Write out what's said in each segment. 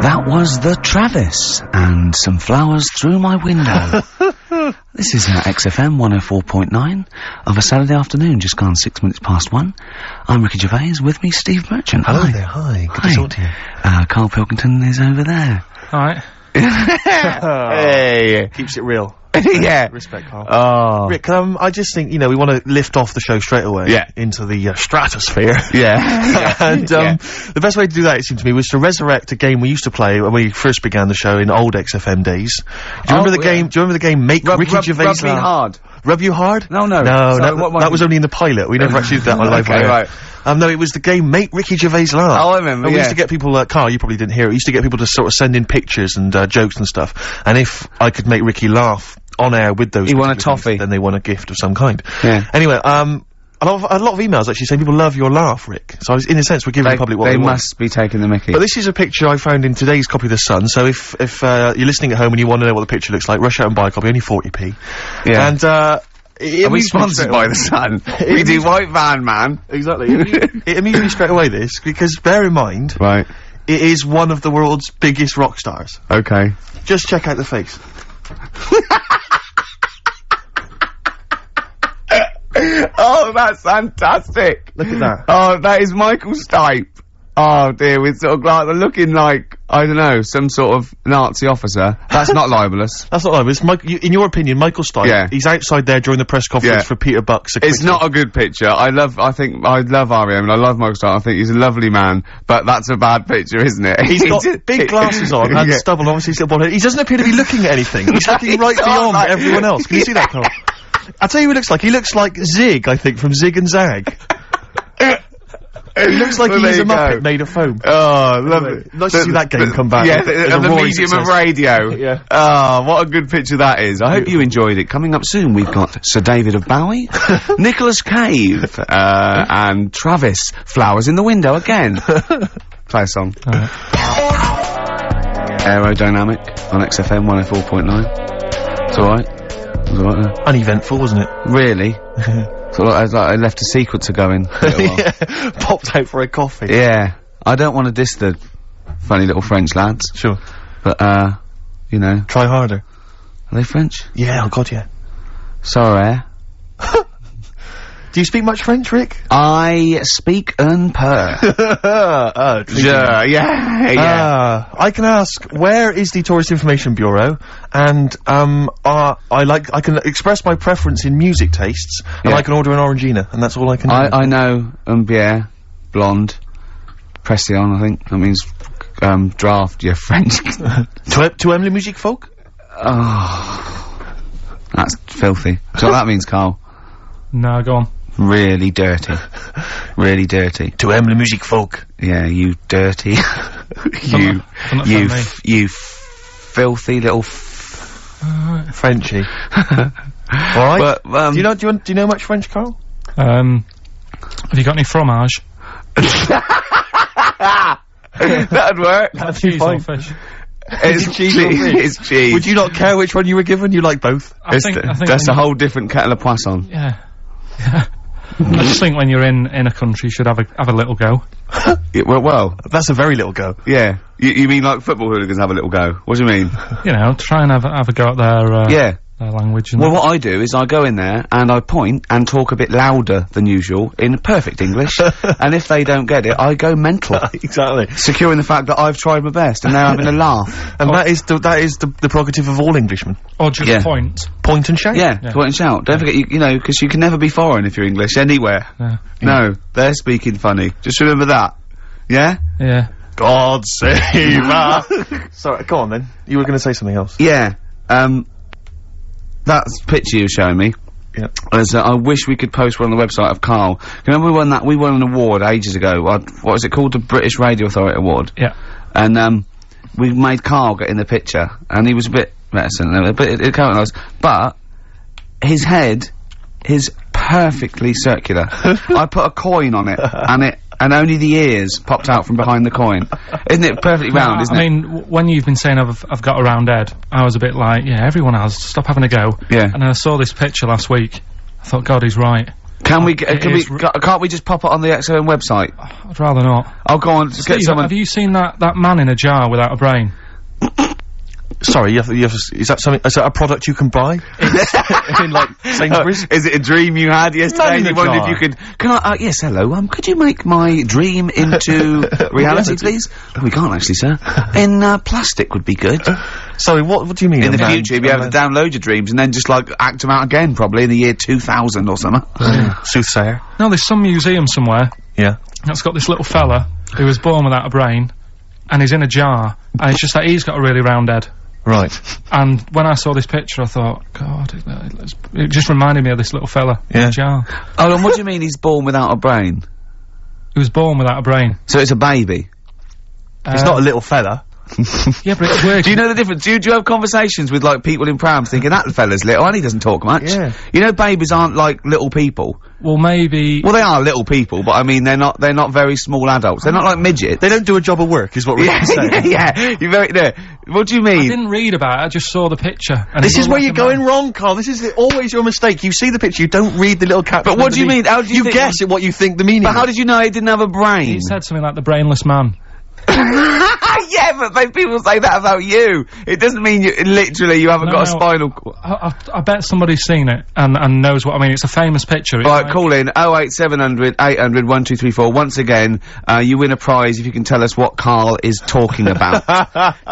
That was the Travis, and some flowers through my window. This is XFM 104.9 of a Saturday afternoon, just gone 6 minutes past 1. I'm Ricky Gervais, with me Steve Merchant. Hello Hi. there, hi. Good to talk to you. Carl Pilkington is over there. Alright. Hey! Keeps it real. Yeah. Respect, Carl. Oh. Rick, I just think, we want to lift off the show straight away. Yeah. Into the stratosphere. Yeah. And, the best way to do that, it seemed to me, was to resurrect a game we used to play when we first began the show in old XFM days. Do you remember the game? Do you remember the game Make Ricky Gervais Rub me hard. Rub You Hard? No. No, that was only in the pilot. We never actually did that on live. Okay, right. No, it was the game Make Ricky Gervais Laugh. Oh, I remember, and we used to get people, Carl, you probably didn't hear it, we used to get people to sort of send in pictures and, jokes and stuff. And if I could make Ricky laugh on air with those, he won a toffee. Things, then they won a gift of some kind. Yeah. Anyway, a lot of emails actually saying people love your laugh, Rick. So in a sense, we're giving the public what they want. They must be taking the mickey. But this is a picture I found in today's copy of The Sun, so if you're listening at home and you want to know what the picture looks like, rush out and buy a copy, only 40p. Yeah. And, are we sponsored by The Sun? We do White Van Man. Exactly. It amused me straight away, this, because bear in mind, right, it is one of the world's biggest rock stars. Okay. Just check out the face. Oh, that's fantastic! Look at that. Oh, that is Michael Stipe. Oh dear, with sort of like looking like, I don't know, some sort of Nazi officer. That's not libelous. That's not libelous. In your opinion, Michael Stipe, yeah, he's outside there during the press conference for Peter Buck's acquittal. It's not a good picture. I love R.E.M. and I love Michael Stipe. I think he's a lovely man, but that's a bad picture, isn't it? He's got big glasses on and stubble, obviously he's got bald head. He doesn't appear to be looking at anything. He's looking right beyond everyone else. Can you see that, Carl? I'll tell you who he looks like. He looks like Zig, I think, from Zig and Zag. He looks like he's a Muppet made of foam. Oh, lovely. Nice to see that game come back. Yeah, the medium of radio. Yeah. Oh, what a good picture that is. I hope you enjoyed it. Coming up soon, we've got Sir David of Bowie, Nicolas Cave, and Travis. Flowers in the window again. Play a song. Aerodynamic on XFM 104.9. It's alright. It was alright there. Uneventful, wasn't it? Really? So I left a sequencer going. Yeah, popped out for a coffee. Yeah. I don't want to diss the funny little French lads. Sure. But, try harder. Are they French? Yeah, oh god, yeah. Sorry. Do you speak much French, Rick? I speak un peu. Yeah. I can ask, where is the Tourist Information Bureau? And, I can express my preference in music tastes, and I can order an Orangina, and that's all I can do. I know, bière, blonde, pression, I think. That means, draft, yeah, French. To Emily Music Folk? Oh. That's filthy. So that means, Carl? No, go on. Really dirty. Really dirty. To Emily Music Folk. Yeah, you dirty. you filthy little Frenchie. Alright. But, do you know much French, Carl? Have you got any fromage? That'd work. That'd cheese or fish? It's cheese. It's cheese. Would you not care which one you were given? You like both? I think that's a whole different kettle of poisson. Yeah. I just think when you're in a country, you should have a little go. Yeah, well, that's a very little go. Yeah. You mean like football hooligans have a little go? What do you mean? You know, try and have a go at their language. And well, what I do is I go in there and I point and talk a bit louder than usual in perfect English, and if they don't get it, I go mental. Exactly. Securing the fact that I've tried my best and they're having a laugh. And that is the prerogative of all Englishmen. Or just point. Point and shout? Yeah, point and shout. Don't forget, you know, because you can never be foreign if you're English, anywhere. Yeah. No, they're speaking funny. Just remember that. Yeah? Yeah. God save us! Sorry, go on then. You were going to say something else. Yeah. That picture you were showing me. Yeah. I wish we could post one on the website of Carl. Remember we won an award ages ago. What was it called? The British Radio Authority Award. Yeah. And, we made Carl get in the picture, and he was a bit reticent, but it came nice. But his head is perfectly circular. I put a coin on it, and only the ears popped out from behind the coin. Isn't it perfectly round, isn't it? I mean, when you've been saying I've got a round head, I was a bit like, yeah, everyone has, stop having a go. Yeah. And then I saw this picture last week, I thought, God, he's right. Can we, can't we just pop it on the XOM website? I'd rather not. I'll go on, just get Steve, someone. have you seen that man in a jar without a brain? Sorry, is that something, is that a product you can buy? in like, Sainsbury's? Is it a dream you had yesterday? Man in You a wondered jar. if you could, can I, yes, hello, could you make my dream into reality, please? Oh, we can't actually, sir. In, plastic would be good. Sorry, what do you mean? In the future, you'll be able to download your dreams and then just, like, act them out again, probably, in the year 2000 or something. Soothsayer. No, there's some museum somewhere Yeah. that's got this little fella who was born without a brain, and he's in a jar, and it's just that he's got a really round head. Right. And when I saw this picture, I thought, God, it just reminded me of this little fella in Yeah. a jar. Oh, and what do you mean he's born without a brain? He was born without a brain. So it's a baby? It's not a little fella. Yeah, but it's working. Do you know the difference? Do you have conversations with, like, people in prams thinking, that fella's little, and he doesn't talk much? Yeah. You know babies aren't, like, little people. Well, maybe... Well, they are little people, but I mean, they're not very small adults. They're not like midgets. They don't do a job of work, is what we're saying. yeah, you're very, no. What do you I mean? didn't read about it, I just saw the picture. And This it is looked where like you're a going man. wrong, Carl. This is always your mistake. You see the picture, you don't read the little caption. But what do you mean? How do you think- guess at what you think the meaning But how is. did you know he didn't have a brain? He said something like the brainless man. Yeah, but people say that about you. It doesn't mean you literally you haven't No, got a no. spinal. I bet somebody's seen it and knows what I mean. It's a famous picture. It's Right, like- call in 08700 800 1234. Once again, you win a prize if you can tell us what Carl is talking about.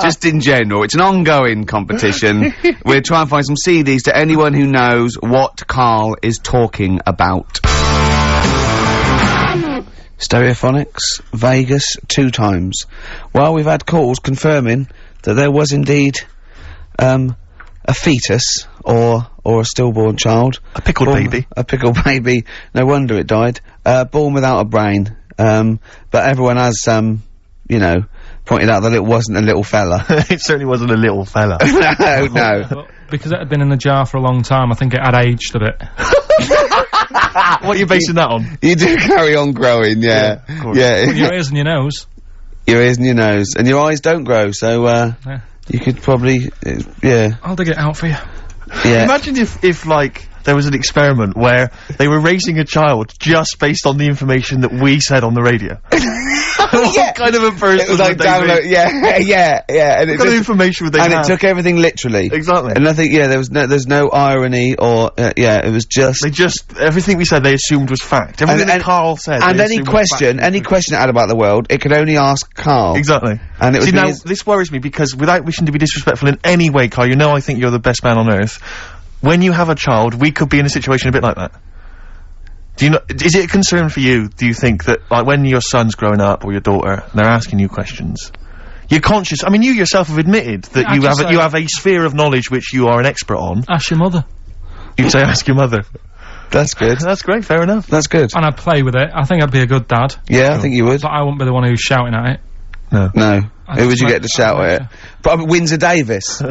Just in general, it's an ongoing competition. We're trying to find some CDs to anyone who knows what Carl is talking about. Stereophonics, Vegas, 2 times. Well, we've had calls confirming that there was indeed, a fetus, or a stillborn child. A pickled baby. A pickled baby. No wonder it died. Born without a brain. But everyone has, you know, pointed out that it wasn't a little fella. It certainly wasn't a little fella. no. But because it had been in the jar for a long time, I think it had aged a bit. What are you basing that on? You do carry on growing, yeah. Yeah, of course. Yeah. Your ears and your nose. Your ears and your nose. And your eyes don't grow, so, Yeah. you could probably, yeah. I'll dig it out for you. Yeah. Imagine if, like, there was an experiment where they were raising a child just based on the information that we said on the radio. What kind of a person It was like would they download, be? yeah. And it What kind of just, information would they and have? it took everything literally. Exactly. And I think, yeah, there's no irony or, yeah, it was just. They just, everything we said they assumed was fact. Everything that Carl said. And they any assumed was fact. question it had about the world, it could only ask Carl. Exactly. And it was See, now, his- this worries me because without wishing to be disrespectful in any way, Carl, you know I think you're the best man on earth. When you have a child, we could be in a situation a bit like that. Do you know, is it a concern for you, do you think, that, like, when your son's growing up, or your daughter, and they're asking you questions, you're conscious, I mean, you yourself have admitted that I'd just you say- have a sphere of knowledge which you are an expert on. Ask your mother. You'd say ask your mother. That's good. That's great, fair enough. That's good. And I'd play with it. I think I'd be a good dad. Yeah, I think you would. But I wouldn't be the one who's shouting at it. No. I Who would just you like- get to shout I at it? like Probably Windsor Davis.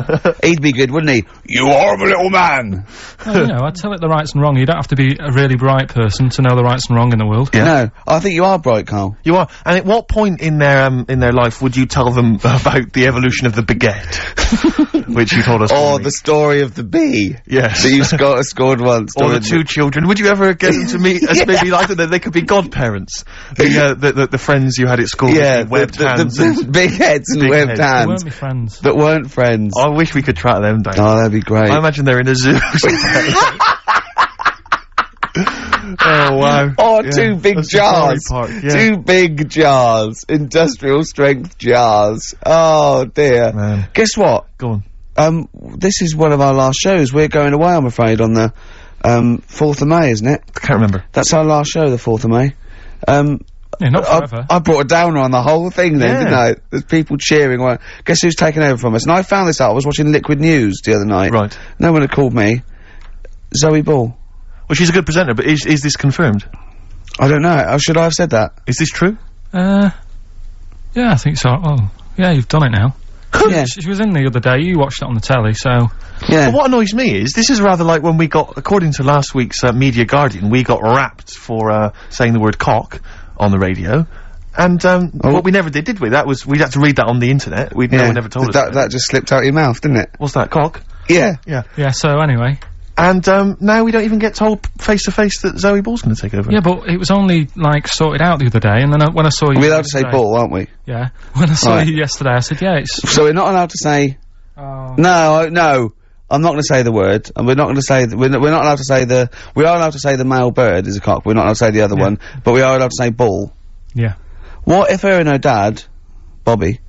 He'd be good, wouldn't he? You horrible little man! Well, you know, I'd tell it the rights and wrong. You don't have to be a really bright person to know the rights and wrong in the world. Yeah. No, I think you are bright, Carl. You are. And at what point in their life would you tell them about the evolution of the baguette? Which you told us. Or Tommy. the story of the bee. Yes. That you scored once. Or the 2 children. Would you ever get them to meet as maybe like that? They could be godparents. The friends you had at school. Yeah, with webbed hands. the big heads and Big webbed heads. They hands. weren't my friends. That weren't friends. I wish we could track them down. Oh, that'd be great. I imagine they're in a zoo. Oh wow. Oh, Yeah. 2 big A safari jars. park, yeah. 2 big jars. Industrial strength jars. Oh, dear. Man. Guess what? Go on. This is one of our last shows. We're going away, I'm afraid, on the, 4th of May, isn't it? I can't remember. That's our last show, the 4th of May. Yeah, not forever. I brought a downer on the whole thing then, Yeah. didn't I? There's people cheering. Well, guess who's taken over from us? And I found this out. I was watching Liquid News the other night. Right. No one had called me. Zoe Ball. Well, she's a good presenter, but is this confirmed? I don't know. Should I have said that? Is this true? Yeah, I think so. Oh, yeah, you've done it now. Yeah. She was in the other day. You watched it on the telly, so... Yeah. But what annoys me is, this is rather like when we got, according to last week's Media Guardian, we got rapped for saying the word cock on the radio. And, what we never did we? That was, we'd had to read that on the internet. No one never told us that just slipped out your mouth, didn't it? What's that, cock? Yeah. Yeah. Yeah, so anyway, And, now we don't even get told face to face that Zoe Ball's gonna take over. Yeah, but it was only, like, sorted out the other day, and then when I saw you We're allowed to say Ball, aren't we? Yeah. When I saw Right. you yesterday, I said, yeah, it's... So we're not allowed to say... Oh. No, I'm not gonna say the word, and we're not gonna say... we're not allowed to say the... We are allowed to say the male bird is a cock, we're not allowed to say the other one, but we are allowed to say ball. Yeah. What if her and her dad, Bobby,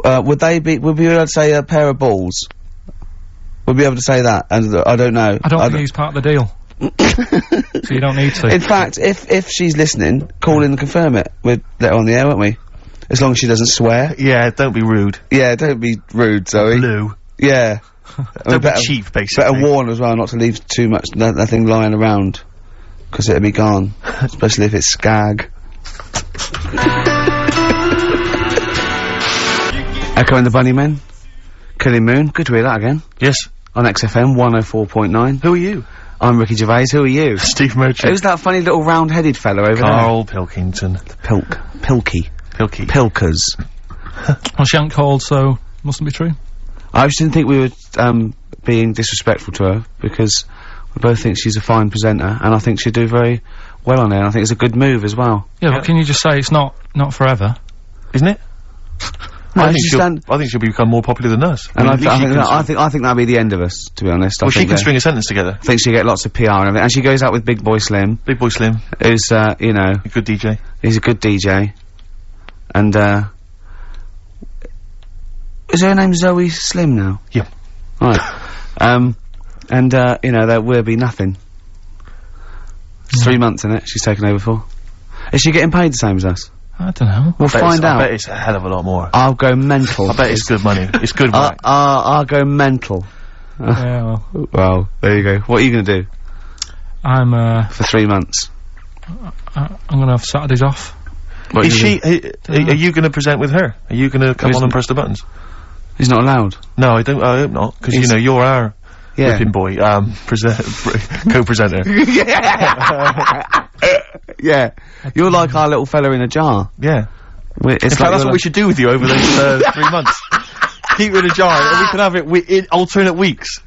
would we be able to say a pair of balls? Would we be able to say that? And I don't know. I don't think he's part of the deal. So you don't need to. In fact, if she's listening, call in and confirm it. We'd let her on the air, won't we? As long as she doesn't swear. Yeah, don't be rude. Yeah, don't be rude, Zoe. Lou. Yeah. Don't be cheap, basically. Better warn as well not to leave too much, nothing lying around. Because it'll be gone. Especially if it's skag. Echo and the Bunnymen. Killing Moon. Good to hear that again. Yes. On XFM 104.9. Who are you? I'm Ricky Gervais. Who are you? Steve Merchant. Who's that funny little round-headed fella over Carl Pilkington. there? Pilky. Pilkers. Well, she ain't called, so mustn't be true. I just didn't think we were, being disrespectful to her, because we both think she's a fine presenter, and I think she'd do very well on there, and I think it's a good move as well. Yeah, but can you just say it's not forever? Isn't it? No, I think she'll become more popular than us. And at least she can I think that'll be the end of us, to be honest. Well, she can string a sentence together. I think she'll get lots of PR and everything, and she goes out with Big Boy Slim. Big Boy Slim. Who's, you know... A good DJ. He's a good DJ. And, is her name Zoe Slim now? Yeah. Right. And, you know, there will be nothing. It's 3 months, isn't it, she's taken over for? Is she getting paid the same as us? I don't know. We'll find out. I bet it's a hell of a lot more. I'll go mental. I bet it's good money. It's good work. I'll go mental. Yeah, well. Well, there you go. What are you gonna do? I'm, for 3 months. I'm gonna have Saturdays off. What Is are you she, are you gonna present with her? Are you gonna come Who's on and press the buttons? He's not allowed. No, I hope not, because, you know, you're our whipping boy, co-presenter. Yeah. You're like our little fella in a jar. Yeah. It's In fact, that's what we should do with you over those 3 months. Keep it in a jar, and we can have it in alternate weeks.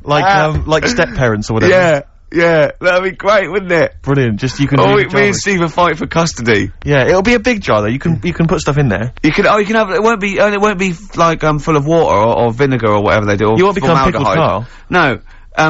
Like step-parents or whatever. Yeah, that'd be great, wouldn't it? Brilliant, just you can Oh, do the jar me and with- Steve will fight for custody. Yeah, it'll be a big jar though, you can put stuff in there. You can have, it won't be like, full of water or vinegar or whatever they do. Or You won't become Pickled formaldehyde. Carl. No.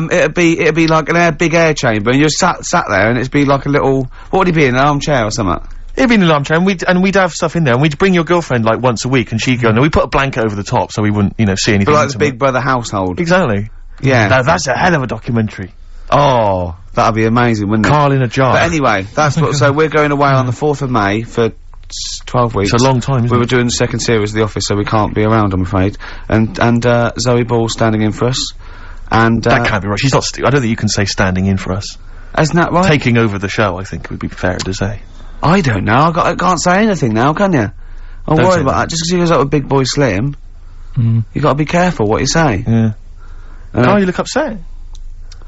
It'd be like an big air chamber, and you're sat there, and it'd be like a little, what would he be in, an armchair or something? It'd be in an armchair, and we'd have stuff in there, and we'd bring your girlfriend like once a week, and she'd go, no, we put a blanket over the top so we wouldn't, you know, see anything. But like the Big Brother household. Exactly. Yeah. Now that's a hell of a documentary. Oh, that'd be amazing, wouldn't it? Carl in a jar. But anyway, that's what, so we're going away on the 4th of May for 12 weeks. It's a long time, isn't We it? were doing the second series of The Office, so we can't be around, I'm afraid. And Zoe Ball standing in for us. And, That can't be right. She's not. I don't think you can say standing in for us. isn't that right? Taking over the show, I think would be fair to say. I don't know, I can't say anything now, can you? I'm Don't worried say about that. that. Just 'cause he goes up with Big Boy Slim, Mm. you gotta be careful what you say. Yeah. Carl, you look upset.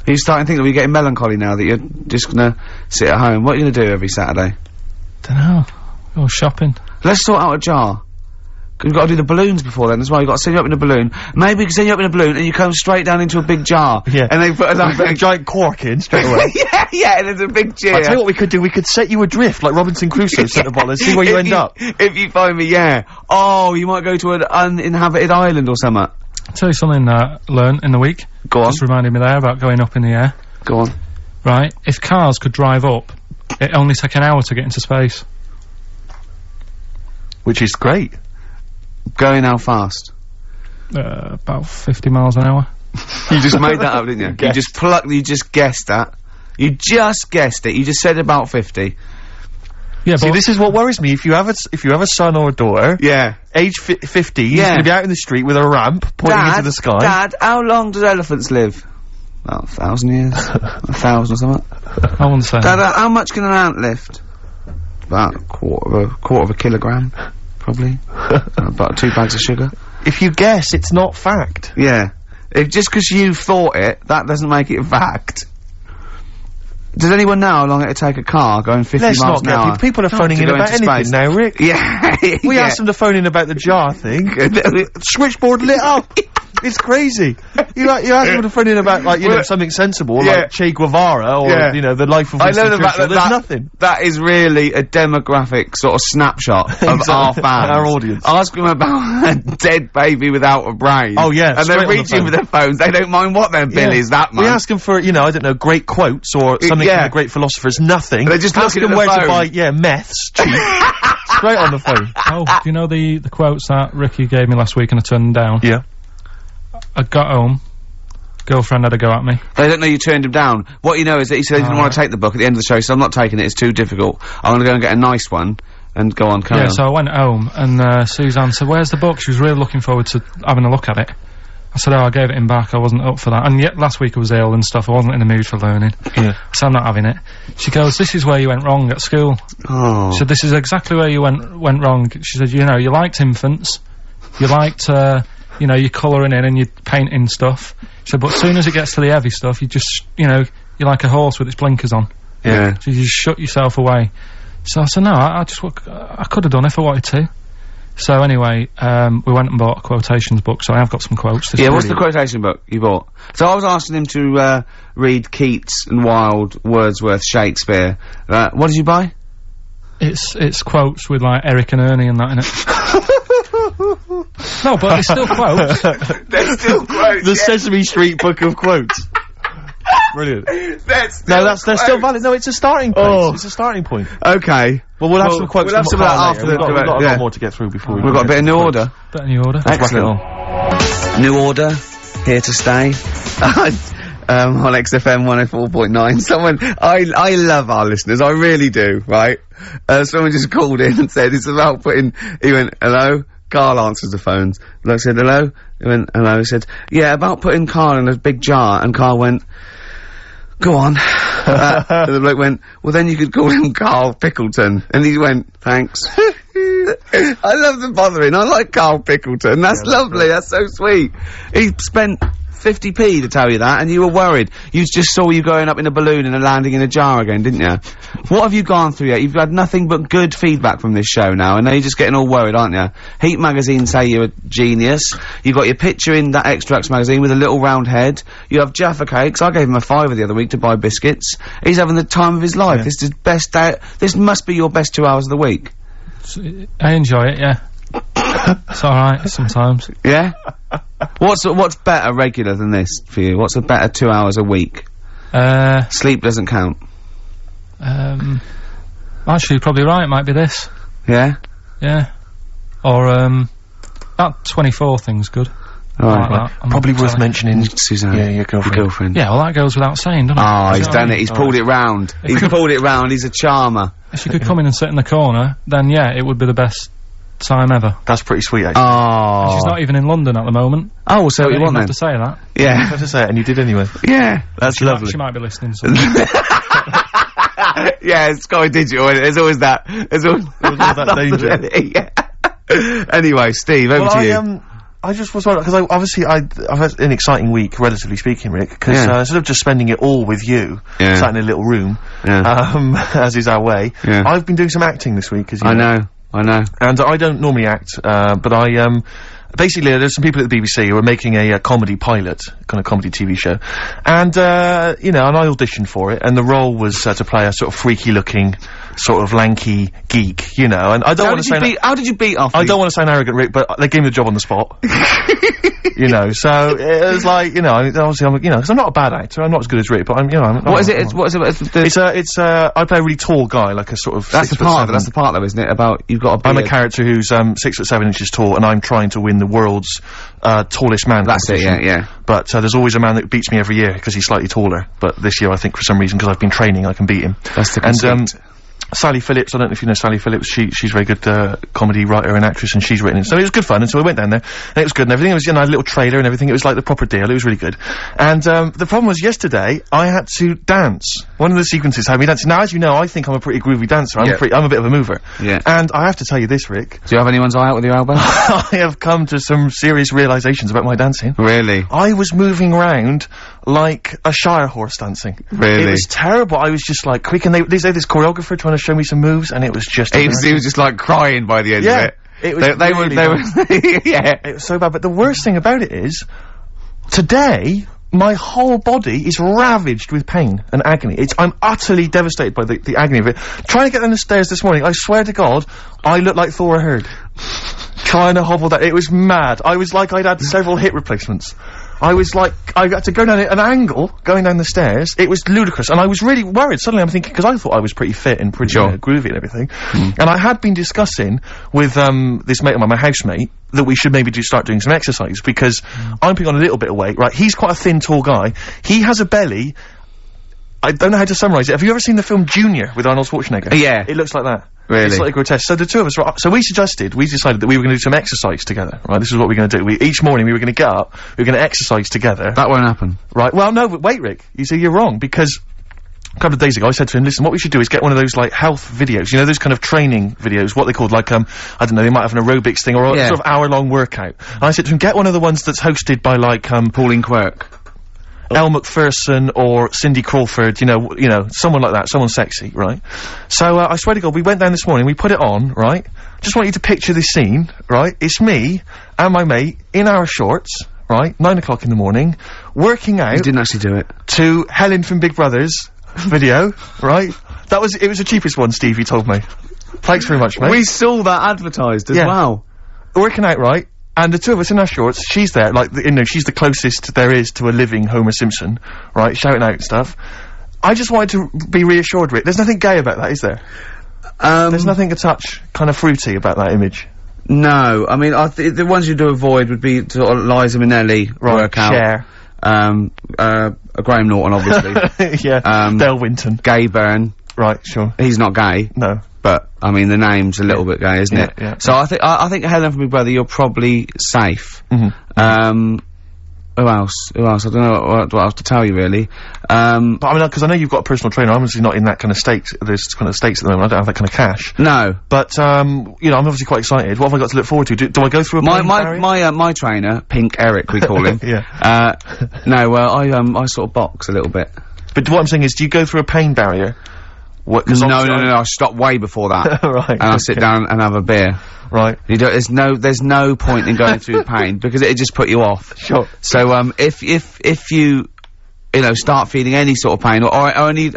You're starting to think that we're getting melancholy now, that you're just gonna sit at home. What are you gonna do every Saturday? Dunno. Go shopping. Let's sort out a jar. You've got to do the balloons before then as well. You've got to send you up in a balloon. Maybe we can send you up in a balloon and you come straight down into a big jar. Yeah. And they put A giant cork in straight away. yeah, and there's a big cheer. I tell you what we could do. We could set you adrift like Robinson Crusoe set the bottle and see where you end up. If you find me, yeah. Oh, you might go to an uninhabited island or something. I'll tell you something I learned in the week. Go on. Just reminded me there about going up in the air. Go on. Right, if cars could drive up, it'd only take an hour to get into space. Which is great. Going how fast? About 50 miles an hour. You just made that up, didn't you? You just guessed that. You just guessed it. You just said about 50. Yeah, See, but this is what worries me. If you have a son or a daughter, Yeah. age 50, he's Yeah. gonna be out in the street with a ramp pointing into the sky. Dad, how long do elephants live? About 1,000 years. 1,000 or something. I wouldn't say Dad, that. how much can an ant lift? About a quarter of a kilogram, probably. About 2 bags of sugar. If you guess, it's not fact. Yeah. Just 'cause you thought it, that doesn't make it a fact. Does anyone know how long it'd take a car going 50 Let's miles not an hour? get people are phoning to in go about into anything space? now, Rick. Yeah. We yeah. asked them to phone in about the jar thing. Switchboard lit up. It's crazy. You ask him to phone in about, like, you know, something sensible, like Che Guevara, or, you know, the life of Winston Churchill. There's nothing. That is really a demographic sort of snapshot of our fans. Our audience. Ask them about a dead baby without a brain. Oh, yeah. And they're reaching for their phones. They don't mind what their bill is that month. We ask them for, you know, I don't know, great quotes or something from the great philosophers. Nothing. They're just ask them where to buy, meths cheap. Straight on the phone. Oh, do you know the quotes that Ricky gave me last week and I turned them down? Yeah. I got home, girlfriend had a go at me. They don't know you turned him down. What you know is that he said he didn't want to take the book at the end of the show, he said, I'm not taking it, it's too difficult. I'm gonna go and get a nice one, and go on, carry on. So I went home, and Suzanne said, where's the book? She was really looking forward to having a look at it. I said, I gave it him back, I wasn't up for that. And yet, last week I was ill and stuff, I wasn't in the mood for learning. So I'm not having it. She goes, this is where you went wrong at school. Oh. She said, this is exactly where you went wrong. She said, you know, you liked infants, you liked, you know, you're colouring in and you're painting stuff. She said, but as soon as it gets to the heavy stuff, you just, you know, you're like a horse with its blinkers on. Yeah. So you just shut yourself away. So I said, no, I could have done it if I wanted to. So anyway, we went and bought a quotations book, so I have got some quotes. Yeah, what's the quotation book you bought? So I was asking him to, read Keats and Wilde, Wordsworth, Shakespeare. What did you buy? It's quotes with, like, Eric and Ernie and that in it. No, but it's still quotes. They're still quotes, The Sesame Street book of quotes. Brilliant. They're still valid. No, it's a starting place. Oh. It's a starting point. Okay. Well, we'll have some quotes. We'll have some of that after We've got a yeah. lot more to get through before We've got a bit of New Order. Bit of New Order. Excellent. New Order, here to stay. On XFM 104.9. Someone, I love our listeners, I really do, right? Someone just called in and said, it's about he went, hello? Carl answers the phones. Bloke said, hello? He went, hello? He said, yeah, about putting Carl in a big jar, and Carl went, go on. And the bloke went, well then you could call him Carl Pickleton. And he went, thanks. I love the bothering, I like Carl Pickleton, that's lovely, that's so sweet. He spent 50p to tell you that, and you were worried. You just saw you going up in a balloon and landing in a jar again, didn't you? What have you gone through yet? You've had nothing but good feedback from this show now, and now you're just getting all worried, aren't you? Heat magazine say you're a genius. You've got your picture in that Extracts magazine with a little round head. You have Jaffa cakes. I gave him a £5 the other week to buy biscuits. He's having the time of his life. This is best day. This must be your best 2 hours of the week. I enjoy it, yeah. It's alright sometimes. Yeah? What's better regular than this for you? What's a better 2 hours a week? Sleep doesn't count. Actually, you're probably right, it might be this. Yeah? Yeah. Or, that 24 thing's good. Alright. Probably worth mentioning Suzanne. Yeah, your girlfriend. Yeah, well that goes without saying, doesn't it? Oh, he's done it, he's pulled it round. He's pulled it round, he's a charmer. If she could come in and sit in the corner, then yeah, it would be the best time ever. That's pretty sweet, actually. Oh. She's not even in London at the moment. Oh, so you want have then? to say that. Yeah. You have to say it, and you did anyway. Yeah. That's lovely. She might be listening. Yeah, it's Sky Digital, there's always that. There's always that danger. Yeah. Anyway, Steve, over to you. I just was wondering, because I've had an exciting week, relatively speaking, Rick, because instead of just spending it all with you, sat in a little room, as is our way, I've been doing some acting this week, as you know. I know. And I don't normally act, but basically, there's some people at the BBC who are making a comedy pilot, kind of comedy TV show, and, you know, and I auditioned for it, and the role was to play a sort of freaky-looking, sort of lanky geek, you know, and I don't want to say... How did you beat off? I don't want to sound arrogant, Rick, but they gave me the job on the spot. You know, so it was like, you know, obviously I'm, you know, because I'm not a bad actor, I'm not as good as Rick, but I'm, you know, What is it? I play a really tall guy, like a sort of That's the part though, isn't it? About, you've got a beard. I'm a character who's, 6'7" tall, and I'm trying to win the world's, tallest man. That's it, yeah. But, there's always a man that beats me every year, because he's slightly taller. But this year, I think, for some reason, because I've been training, I can beat him. That's the conceit. Sally Phillips, I don't know if you know Sally Phillips, she's a very good, comedy writer and actress, and she's written it. So it was good fun, and so we went down there, and it was good and everything. It was, you know, a little trailer and everything. It was like the proper deal. It was really good. And, the problem was yesterday, I had to dance. One of the sequences had me dancing. Now, as you know, I think I'm a pretty groovy dancer. I'm a bit of a mover. Yeah. And I have to tell you this, Rick. Do you have anyone's eye out with your elbow? I have come to some serious realizations about my dancing. Really? I was moving around like a Shire horse dancing. Really? It was terrible. I was just like quick, and they had this choreographer trying to show me some moves, and it was just... He was just like crying by the end of it. It was they were yeah. It was so bad, but the worst thing about it is, Today, my whole body is ravaged with pain and agony. I'm utterly devastated by the agony of it. Trying to get down the stairs this morning, I swear to God, I looked like Thor Hurd. Trying to hobble that, it was mad. I was like I'd had several hip replacements. I was like, I had to go down at an angle, going down the stairs. It was ludicrous, and I was really worried. Suddenly I'm thinking, because I thought I was pretty fit and pretty groovy and everything. And I had been discussing with, this mate of mine, my housemate, that we should maybe start doing some exercise, because I'm putting on a little bit of weight, right? He's quite a thin, tall guy. He has a belly. I don't know how to summarise it. Have you ever seen the film Junior with Arnold Schwarzenegger? Yeah. It looks like that. Really? It's slightly grotesque. So the two of us, so we decided that we were going to do some exercise together, right? This is what we're going to do. Each morning we were going to get up, we were going to exercise together. That won't happen. Right, well, no, but wait, Rick. You see, you're wrong, because a couple of days ago I said to him, listen, what we should do is get one of those, like, health videos, you know, those kind of training videos, what they called, like, I don't know, they might have an aerobics thing, or a sort of hour-long workout. And I said to him, get one of the ones that's hosted by, like, Pauline Quirk. Elle Macpherson or Cindy Crawford, you know, someone like that, someone sexy, right? So, I swear to God, we went down this morning, we put it on, right? Just want you to picture this scene, right? It's me and my mate in our shorts, right? 9 o'clock in the morning, working out. You didn't actually do it. To Helen from Big Brother's video, right? It was the cheapest one, Steve, he told me. Thanks very much, mate. We saw that advertised as well. Working out, right? And the two of us in our shorts, she's there, like, you know, she's the closest there is to a living Homer Simpson, right, shouting out and stuff. I just wanted to be reassured, Rick. There's nothing gay about that, is there? There's nothing a touch kind of fruity about that image. No, I mean, the ones you do avoid would be sort of Liza Minnelli workout. Cher. Graham Norton, obviously. Yeah. Dale Winton. Gay Byrne. Right, sure. He's not gay. No. But, I mean, the name's a little bit gay, isn't it? Yeah. So I think Helen from Big Brother, you're probably safe. Who else? I don't know what else to tell you, really. But I mean, because I know you've got a personal trainer, I'm obviously not in that kind of state, there's kind of states at the moment, I don't have that kind of cash. No. But, you know, I'm obviously quite excited. What have I got to look forward to? Do I go through a pain barrier? My trainer, Pink Eric, we call him. Yeah. No, I sort of box a little bit. But what I'm saying is, do you go through a pain barrier? No, I stopped way before that. Right. And I sit down and have a beer. Right. There's no point in going through the pain, because it'd just put you off. Sure. So, if you know, start feeling any sort of pain, or any,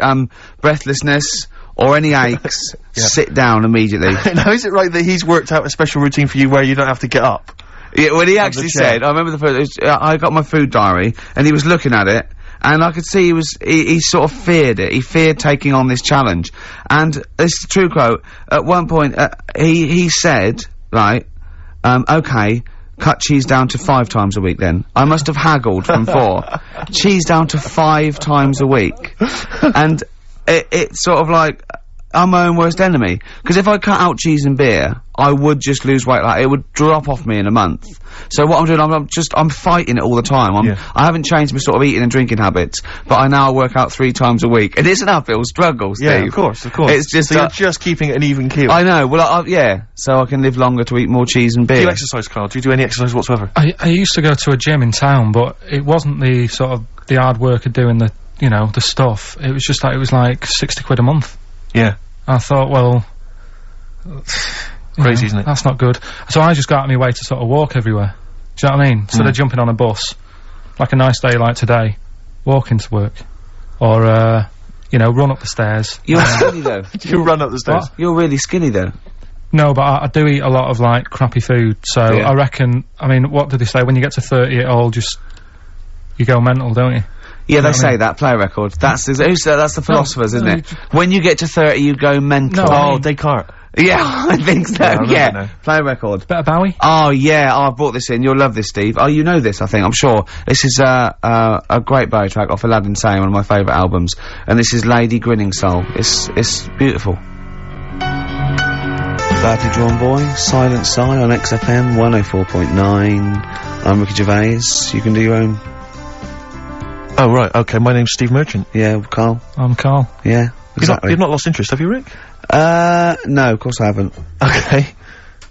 breathlessness, or any aches, sit down immediately. Now, is it right that he's worked out a special routine for you where you don't have to get up? Yeah, well, he actually said, I remember the first, I got my food diary, and he was looking at it, and I could see he sort of feared it. He feared taking on this challenge. And this is a true quote. At one point, he said, right, okay, cut cheese down to 5 times a week then. I must have haggled from 4. Cheese down to 5 times a week. And it's sort of like, I'm my own worst enemy. Because if I cut out cheese and beer, I would just lose weight. Like, it would drop off me in a month. So what I'm doing, I'm fighting it all the time. I haven't changed my sort of eating and drinking habits, but I now work out 3 times a week. And it's an uphill struggle, Steve. Yeah, of course. It's just, so you're just keeping it an even keel. I know, well, yeah. So I can live longer to eat more cheese and beer. Do you exercise, Carl? Do you do any exercise whatsoever? I used to go to a gym in town, but it wasn't the sort of, the hard work of doing the, you know, the stuff. It was just like, it was like 60 quid a month. Yeah. I thought, well, crazy, isn't it? That's not good. So I just got out of my way to sort of walk everywhere. Do you know what I mean? Instead of jumping on a bus, like a nice day like today, walking to work. Or, you know, run up the stairs. You're skinny though. You run up the stairs? What? You're really skinny though. No, but I do eat a lot of, like, crappy food, so I reckon, I mean, what did they say? When you get to 30, it all just, you go mental, don't you? Yeah, they say that, play record. That's the philosophers, isn't it? When you get to 30, you go mental. No, Descartes. Yeah, I think so, yeah. Play record. Better Bowie? Oh, yeah, I brought this in. You'll love this, Steve. Oh, you know this, I think, I'm sure. This is, a great Bowie track off Aladdin Sane, one of my favourite albums. And this is Lady Grinning Soul. It's beautiful. Badly Drawn Boy, Silent Sigh on XFM 104.9. I'm Ricky Gervais. You can do your own. Oh, right, okay, my name's Steve Merchant. Yeah, Carl. I'm Carl. Yeah, exactly. You've not lost interest, have you, Rick? No, of course I haven't. Okay.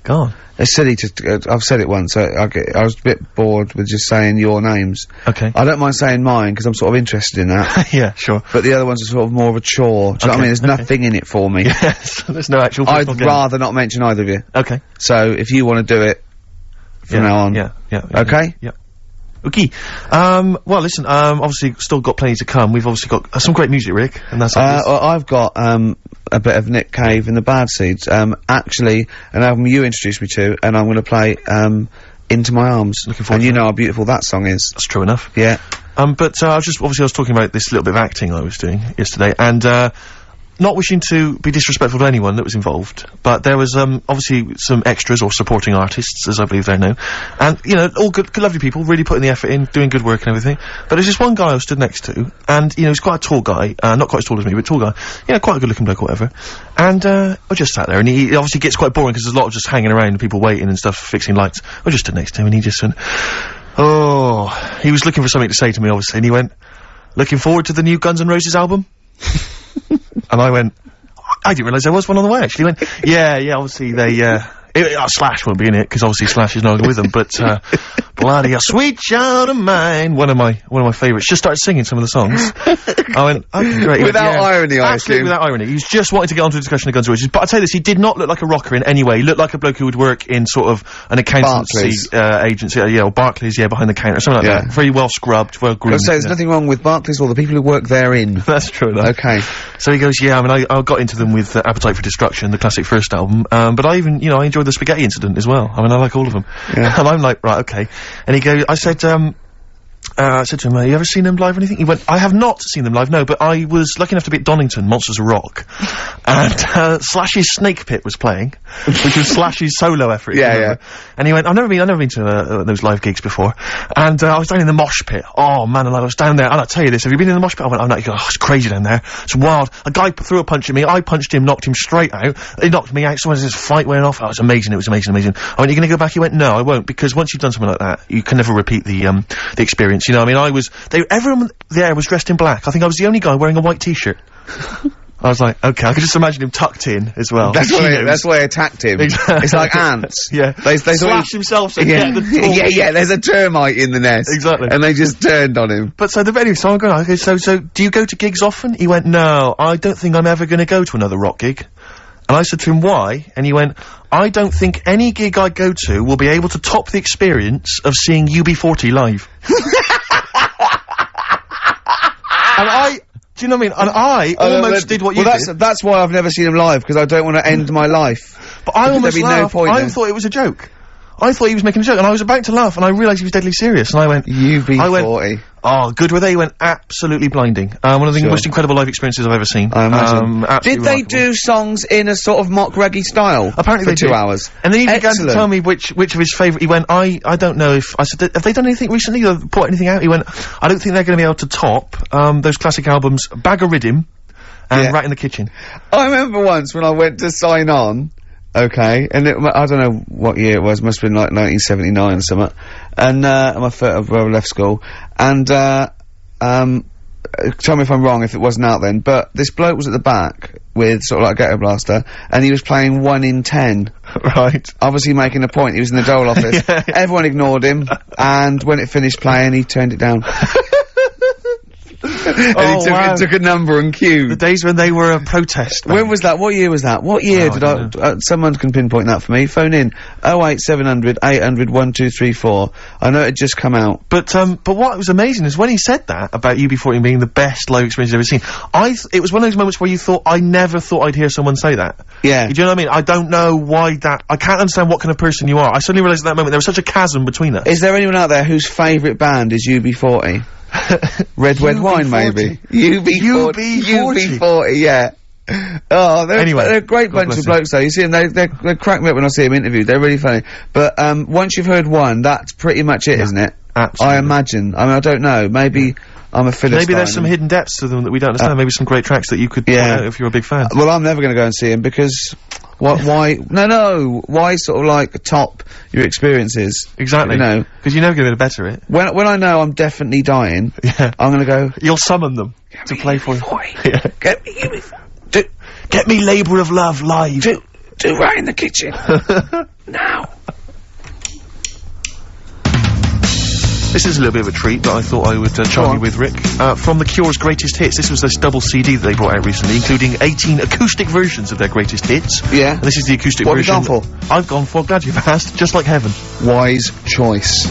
Go on. It's silly to, I've said it once, I was a bit bored with just saying your names. Okay. I don't mind saying mine, because I'm sort of interested in that. Yeah, sure. But the other ones are sort of more of a chore. Do you know what I mean? There's nothing in it for me. Yes, there's no actual I'd rather not mention either of you. Okay. So, if you want to do it, from now on. Yeah. Okay? Yeah. Okay. Well, listen, obviously still got plenty to come. We've obviously got some great music, Rick, and that's obvious. Well, I've got, a bit of Nick Cave and the Bad Seeds. Actually, an album you introduced me to, and I'm gonna play, Into My Arms. Looking forward and to you it. know how beautiful that song is. That's true enough. Yeah. But, I was talking about this little bit of acting I was doing yesterday, and, not wishing to be disrespectful to anyone that was involved, but there was, obviously some extras or supporting artists, as I believe they're known, and, you know, all good, lovely people, really putting the effort in, doing good work and everything, but there's this one guy I stood next to, and, you know, he's quite a tall guy, not quite as tall as me, but tall guy, you know, quite a good looking bloke or whatever, and, I just sat there, and he obviously gets quite boring, because there's a lot of just hanging around and people waiting and stuff, fixing lights. I just stood next to him, and he just went, oh, he was looking for something to say to me, obviously, and he went, looking forward to the new Guns N' Roses album? And I went, I didn't realise there was one on the way, actually. He went, yeah, obviously they, Slash won't be in it, because obviously Slash is no longer with them, but, bloody hell, Sweet Child of Mine, one of my favourites, just started singing some of the songs. I went, okay, great. Without irony, I assume. Absolutely without irony. He was just wanting to get onto a discussion of Guns N' Roses, but I'll tell you this, he did not look like a rocker in any way. He looked like a bloke who would work in sort of an accountancy, agency, or Barclays, behind the counter, something like that. Very well scrubbed, well groomed. So there's nothing wrong with Barclays or the people who work therein. That's true enough. Okay. So he goes, yeah, I mean, I got into them with Appetite for Destruction, the classic first album, but I even, you know, I enjoyed the Spaghetti Incident as well. I mean, I like all of them. Yeah. And I'm like, right, okay. And he goes, I said to him, you ever seen them live or anything? He went, I have not seen them live, no, but I was lucky enough to be at Donington, Monsters of Rock, and, Slash's Snake Pit was playing, which was Slash's solo effort. Yeah. And he went, I've never been to, those live gigs before, and, I was down in the mosh pit. Oh, man, I was down there, and I'll tell you this, have you been in the mosh pit? I went, I'm not, oh, it's crazy down there. It's wild. A guy threw a punch at me, I punched him, knocked him straight out, he knocked me out, so this fight went off. Oh, it was amazing, I went, you're gonna go back? He went, no, I won't, because once you've done something like that, you can never repeat the experience, you know, I mean, everyone there was dressed in black. I think I was the only guy wearing a white t-shirt. I was like, okay, I could just imagine him tucked in as well. That's why I attacked him. Exactly. It's like ants. Yeah. They Slash himself, so get the door. Yeah, there's a termite in the nest. Exactly. And they just turned on him. But anyway, so I'm going, okay, so do you go to gigs often? He went, no, I don't think I'm ever gonna go to another rock gig. And I said to him, why? And he went, I don't think any gig I go to will be able to top the experience of seeing UB40 live. And do you know what I mean? And I almost did what you did. That's why I've never seen him live, because I don't want to end my life. But I almost laughed. No point I thought it was a joke. I thought he was making a joke, and I was about to laugh, and I realised he was deadly serious, and I went... UB40. Oh, good were they? He went absolutely blinding. One of the most incredible live experiences I've ever seen. I imagine. Did they remarkable. do songs in a sort of mock reggae style? Apparently for they 2 hours. And then he began to tell me which of his favourite... He went, I don't know if... I said, have they done anything recently or put anything out? He went, I don't think they're going to be able to top, those classic albums, Bag of Riddim and Rat in the Kitchen. I remember once when I went to sign on, okay, and I don't know what year it was, must have been like 1979 or something, and, I left school, and, tell me if I'm wrong if it wasn't out then, but this bloke was at the back with sort of like a ghetto blaster, and he was playing 1 in 10. Right. Obviously making a point, he was in the dole office. Yeah. Everyone ignored him, and when it finished playing, he turned it down. And he took a number and queued. The days when they were a protest. When was that? What year was that? What year did someone can pinpoint that for me. Phone in 08700 800 1234. I know it just come out. But what was amazing is when he said that about UB40 being the best live experience you've ever seen, it was one of those moments where you thought, I never thought I'd hear someone say that. Yeah. Do you know what I mean? I don't know why I can't understand what kind of person you are. I suddenly realised at that moment there was such a chasm between us. Is there anyone out there whose favourite band is UB40? Red Wine, maybe. UB40, yeah. Oh, they're a great bunch of blokes though. You see them, they crack me up when I see them interviewed. They're really funny. But, once you've heard one, that's pretty much it, isn't it? Absolutely. I imagine. I mean, I don't know. Maybe I'm a Philistine. Maybe there's some hidden depths to them that we don't understand. Maybe some great tracks that you could point out if you're a big fan. Well, I'm never gonna go and see him because... why? No. Why sort of like top your experiences? Exactly. You know, because you're never going to better it. When I know I'm definitely dying, I'm gonna go. You'll summon them to play for you. Yeah. Get me Labour of Love live. Do Right in the Kitchen now. This is a little bit of a treat that I thought I would charm you with, Rick. From The Cure's Greatest Hits. This was this double CD that they brought out recently, including 18 acoustic versions of their greatest hits. Yeah. And this is the acoustic version. What have you gone for? I've gone for, glad you've asked, Just Like Heaven. Wise choice.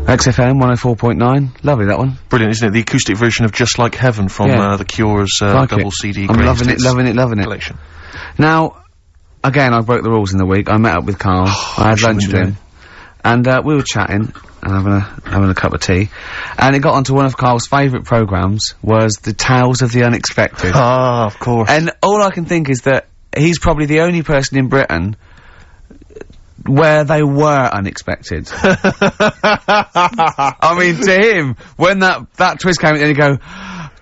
XFM 104.9. Lovely, that one. Brilliant, isn't it? The acoustic version of Just Like Heaven from The Cure's double CD I'm loving it, loving it. collection. Now, again, I broke the rules in the week. I met up with Carl. I had lunch with him. And, we were chatting, and having a cup of tea. And it got onto one of Carl's favourite programmes, was the Tales of the Unexpected. Ah, of course. And all I can think is that he's probably the only person in Britain where they were unexpected. I mean, to him, when that twist came in, and you go,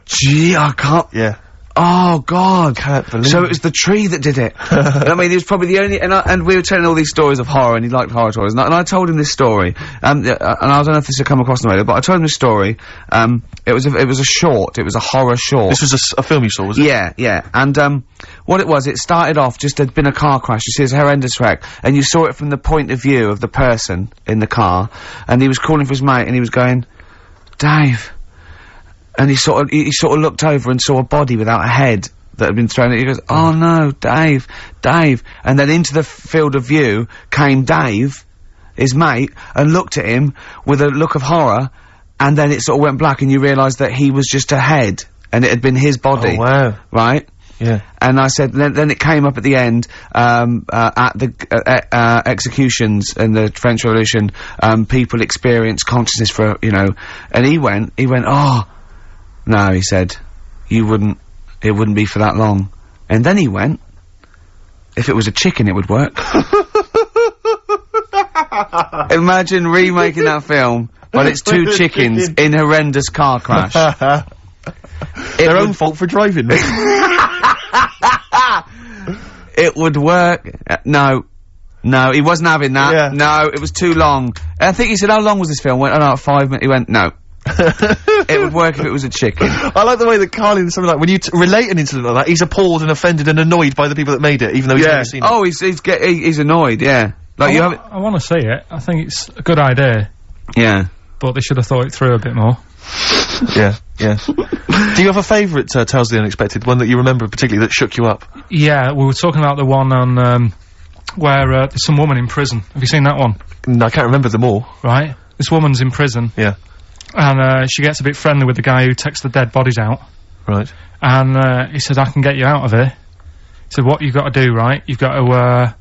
gee, I can't... Yeah. Oh, God. Can't believe So it was the tree that did it. I mean, he was probably the only... And we were telling all these stories of horror, and he liked horror stories. And I told him this story. And I don't know if this had come across on the radio, but I told him this story. It was a short. It was a horror short. This was a film you saw, was it? Yeah, yeah. And, what it was, it started off just there'd been a car crash. You see, it's a horrendous wreck. And you saw it from the point of view of the person in the car. And he was calling for his mate, and he was going, Dave... And he sort of looked over and saw a body without a head that had been thrown at. He goes, oh no, Dave. And then into the field of view came Dave, his mate, and looked at him with a look of horror, and then it sort of went black, and you realised that he was just a head, and it had been his body. Oh, wow. Right? Yeah. And I said, then it came up at the end, at the, executions in the French Revolution, people experience consciousness for, and he went, oh, no, he said, it wouldn't be for that long. And then he went, if it was a chicken, it would work. Imagine remaking that film, but it's two chickens in horrendous car crash. Their own fault for driving. It would work. No, he wasn't having that. Yeah. No, it was too long. I think he said, how long was this film? Went, 5 minutes. He went, no. It would work if it was a chicken. I like the way that Carlin, something like, when you relate an incident like that, he's appalled and offended and annoyed by the people that made it, even though he's never seen it. Oh, he's annoyed, yeah. Like, I want to see it. I think it's a good idea. Yeah. But they should have thought it through a bit more. Yeah. Do you have a favourite, Tales of the Unexpected, one that you remember particularly that shook you up? Yeah, we were talking about the one on, where, there's some woman in prison. Have you seen that one? No, I can't remember them all. Right. This woman's in prison. Yeah. And, she gets a bit friendly with the guy who takes the dead bodies out. Right. And, he said, I can get you out of here. He said, what you got to do, right? You've got to,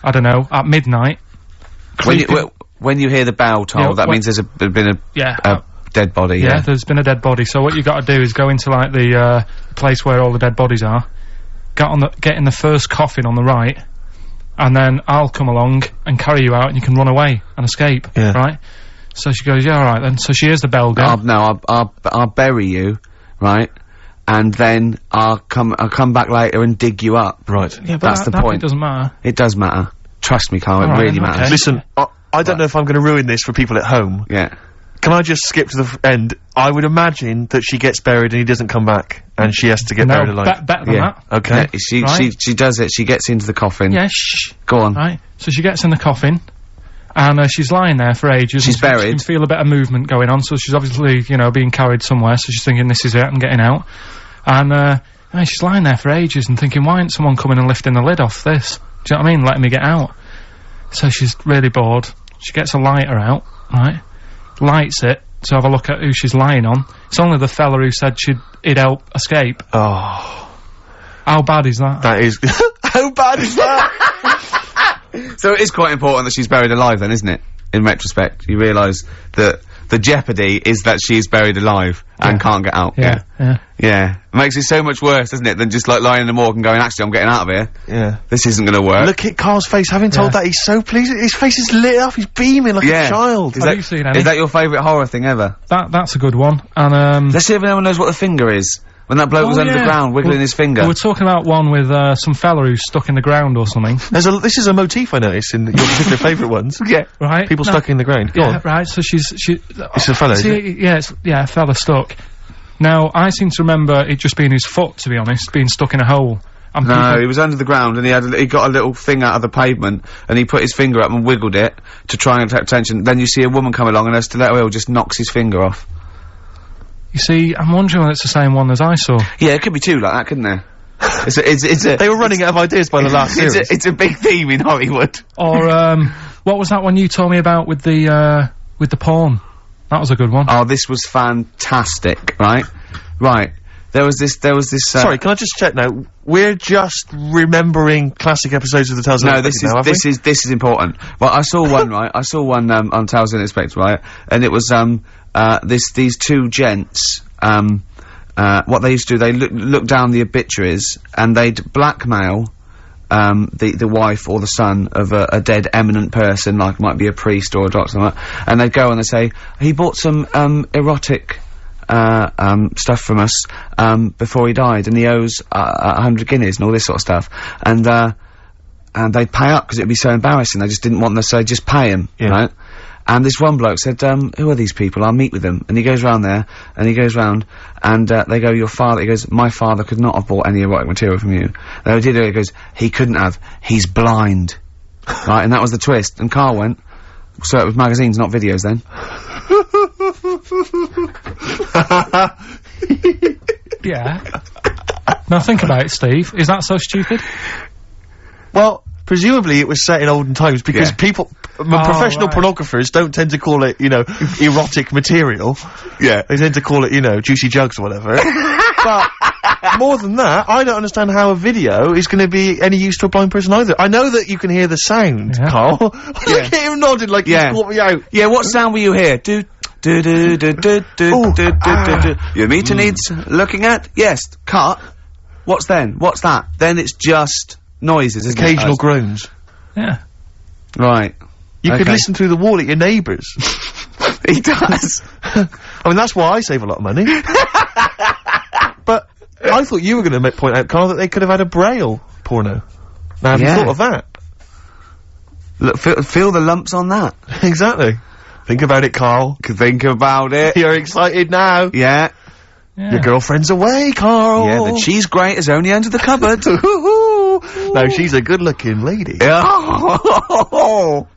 I don't know, at midnight. When you hear the bell toll, that means there's been a dead body. Yeah, there's been a dead body. So what you got to do is go into, like, the, place where all the dead bodies are. Get in the first coffin on the right. And then I'll come along and carry you out and you can run away and escape. Yeah. Right? So she goes, yeah, alright then. So she hears the bell go. I'll bury you, right? And then I'll come back later and dig you up. Right. Yeah, but that's the point. It doesn't matter. It does matter. Trust me, Carl, it really matters. Okay. Listen, I don't know if I'm going to ruin this for people at home. Yeah. Can I just skip to the end? I would imagine that she gets buried and he doesn't come back, and she has to get buried alive. Better than that. Okay. Yeah, she does it. She gets into the coffin. Yeah, shh. Go on. Right. So she gets in the coffin. And, she's lying there for ages. She's buried. She can feel a bit of movement going on, so she's obviously, being carried somewhere, so she's thinking, this is it, I'm getting out. And, she's lying there for ages and thinking, why isn't someone coming and lifting the lid off this? Do you know what I mean? Letting me get out. So she's really bored. She gets a lighter out, right? Lights it to have a look at who she's lying on. It's only the fella who said he'd help escape. Oh. How bad is that? That is... How bad is that? So it is quite important that she's buried alive then, isn't it? In retrospect, you realise that the jeopardy is that she's buried alive and can't get out. Yeah. It makes it so much worse, doesn't it, than just like lying in the morgue and going, actually, I'm getting out of here. Yeah. This isn't gonna work. Look at Carl's face. Having told that, he's so pleased. His face is lit up. He's beaming like a child. Have you seen any? Is that your favourite horror thing ever? That's a good one. And, let's see if anyone knows what the finger is. When that bloke was under the ground, wiggling his finger. We were talking about one with, some fella who's stuck in the ground or something. This is a motif I noticed in your particular favourite ones. Yeah. Right? People stuck in the ground. Go on. Right, so It's a fella, is it? Yeah, a fella stuck. Now, I seem to remember it just being his foot, to be honest, being stuck in a hole. And no, he was under the ground and he got a little thing out of the pavement and he put his finger up and wiggled it to try and attract attention. Then you see a woman come along and her stiletto heel just knocks his finger off. You see, I'm wondering whether it's the same one as I saw. Yeah, it could be two like that, couldn't there? They were running out of ideas by the last series. It's a big theme in Hollywood. Or, what was that one you told me about with the porn? That was a good one. Oh, this was fantastic, right? Right. There was this, Sorry, can I just check now? We're just remembering classic episodes of the Tales of no, Unexpected this is important. Well, I saw one, right? I saw one, on Tales of Unexpected, right? And it was, these two gents, what they used to do, they look down the obituaries, and they'd blackmail, the wife or the son of a dead eminent person, like might be a priest or a doctor, something like that, and they'd go and they'd say, he bought some, erotic, stuff from us, before he died, and he owes, 100 guineas and all this sort of stuff, and they'd pay up because it'd be so embarrassing, they just didn't want them, so just pay him, right? And this one bloke said, who are these people? I'll meet with them. And he goes round there, and he goes round, and, they go, your father, he goes, my father could not have bought any erotic material from you. They did it, he goes, he couldn't have, he's blind. Right, and that was the twist. And Carl went, so it was magazines, not videos then. Yeah. Now think about it, Steve. Is that so stupid? Well, presumably it was set in olden times because people, professional pornographers don't tend to call it, you know, erotic material. Yeah. They tend to call it, you know, juicy jugs or whatever. But more than that, I don't understand how a video is going to be any use to a blind person either. I know that you can hear the sound, Carl. Look at him nodding like he's caught me out. Yeah, what sound will you hear? Do do do do do do do do. Your meter needs looking at? Yes. Cut. What's then? What's that? Then it's just noises, isn't Occasional it? groans. Yeah. Right. You could listen through the wall at your neighbours. He does. I mean, that's why I save a lot of money. But I thought you were going to point out, Carl, that they could have had a Braille porno. Now, have you thought of that? Look, feel the lumps on that. Exactly. Think about it, Carl. Think about it. You're excited now. Yeah. Your girlfriend's away, Carl. Yeah, the cheese grate has only entered the cupboard. No, she's a good-looking lady. Oh.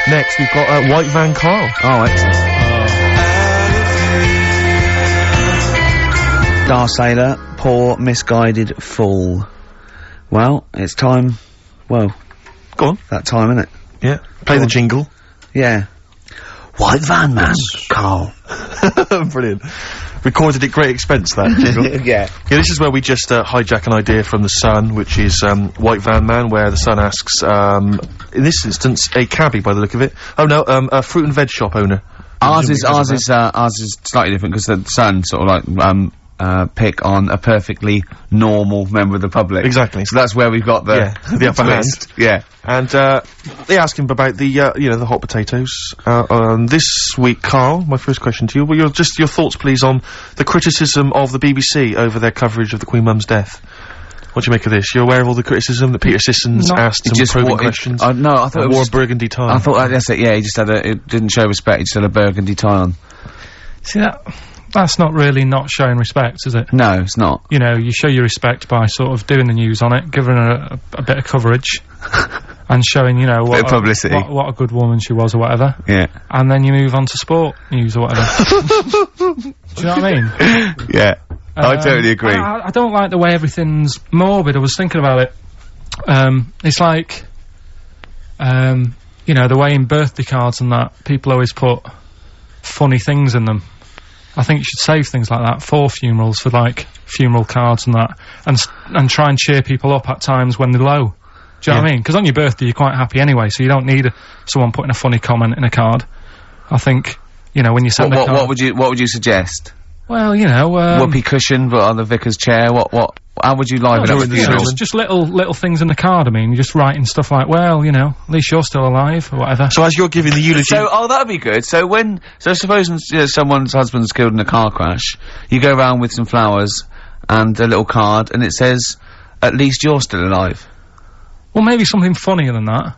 Next, we've got White Van Carl. Oh, excellent. Star Sailor, poor, misguided fool. Well, it's time. Well, go on. That time, isn't it? Yeah. Play the jingle. Yeah. White Van Man, Carl. Brilliant. Recorded at great expense, that jingle. Yeah. Yeah, this is where we just hijack an idea from The Sun, which is White Van Man, where The Sun asks, in this instance, a cabbie by the look of it. Oh no, a fruit and veg shop owner. Ours is slightly different because the Sun sort of like pick on a perfectly normal member of the public. Exactly. So that's where we've got the the upper hand. Yeah. And they ask him about the you know, the hot potatoes. This week, Carl, my first question to you, well, your thoughts please on the criticism of the BBC over their coverage of the Queen Mum's death. What do you make of this? You're aware of all the criticism that Peter Sissons asked some probing questions? No, I thought it wore a burgundy tie. I thought that's it, yeah, he just had it didn't show respect, he just had a burgundy tie on. See, that's not really not showing respect, is it? No, it's not. You know, you show your respect by sort of doing the news on it, giving her a bit of coverage, and showing, you know, what publicity. What a good woman she was or whatever. Yeah. And then you move on to sport news or whatever. Do you know what I mean? Yeah. I totally agree. I don't like the way everything's morbid. I was thinking about it. It's like, you know, the way in birthday cards and that, people always put funny things in them. I think you should save things like that for funerals, for like funeral cards and that, and try and cheer people up at times when they're low. Do you know what I mean? Because on your birthday you're quite happy anyway, so you don't need someone putting a funny comment in a card. I think, you know, when you send a card... What would you suggest? Well, you know, whoopee cushion, but on the vicar's chair. How would you liven up the funeral? Just little things in the card. I mean, you're just writing stuff like, well, you know, at least you're still alive or whatever. So as you're giving the eulogy, that'd be good. So suppose someone's husband's killed in a car crash, you go around with some flowers and a little card, and it says, "At least you're still alive." Well, maybe something funnier than that.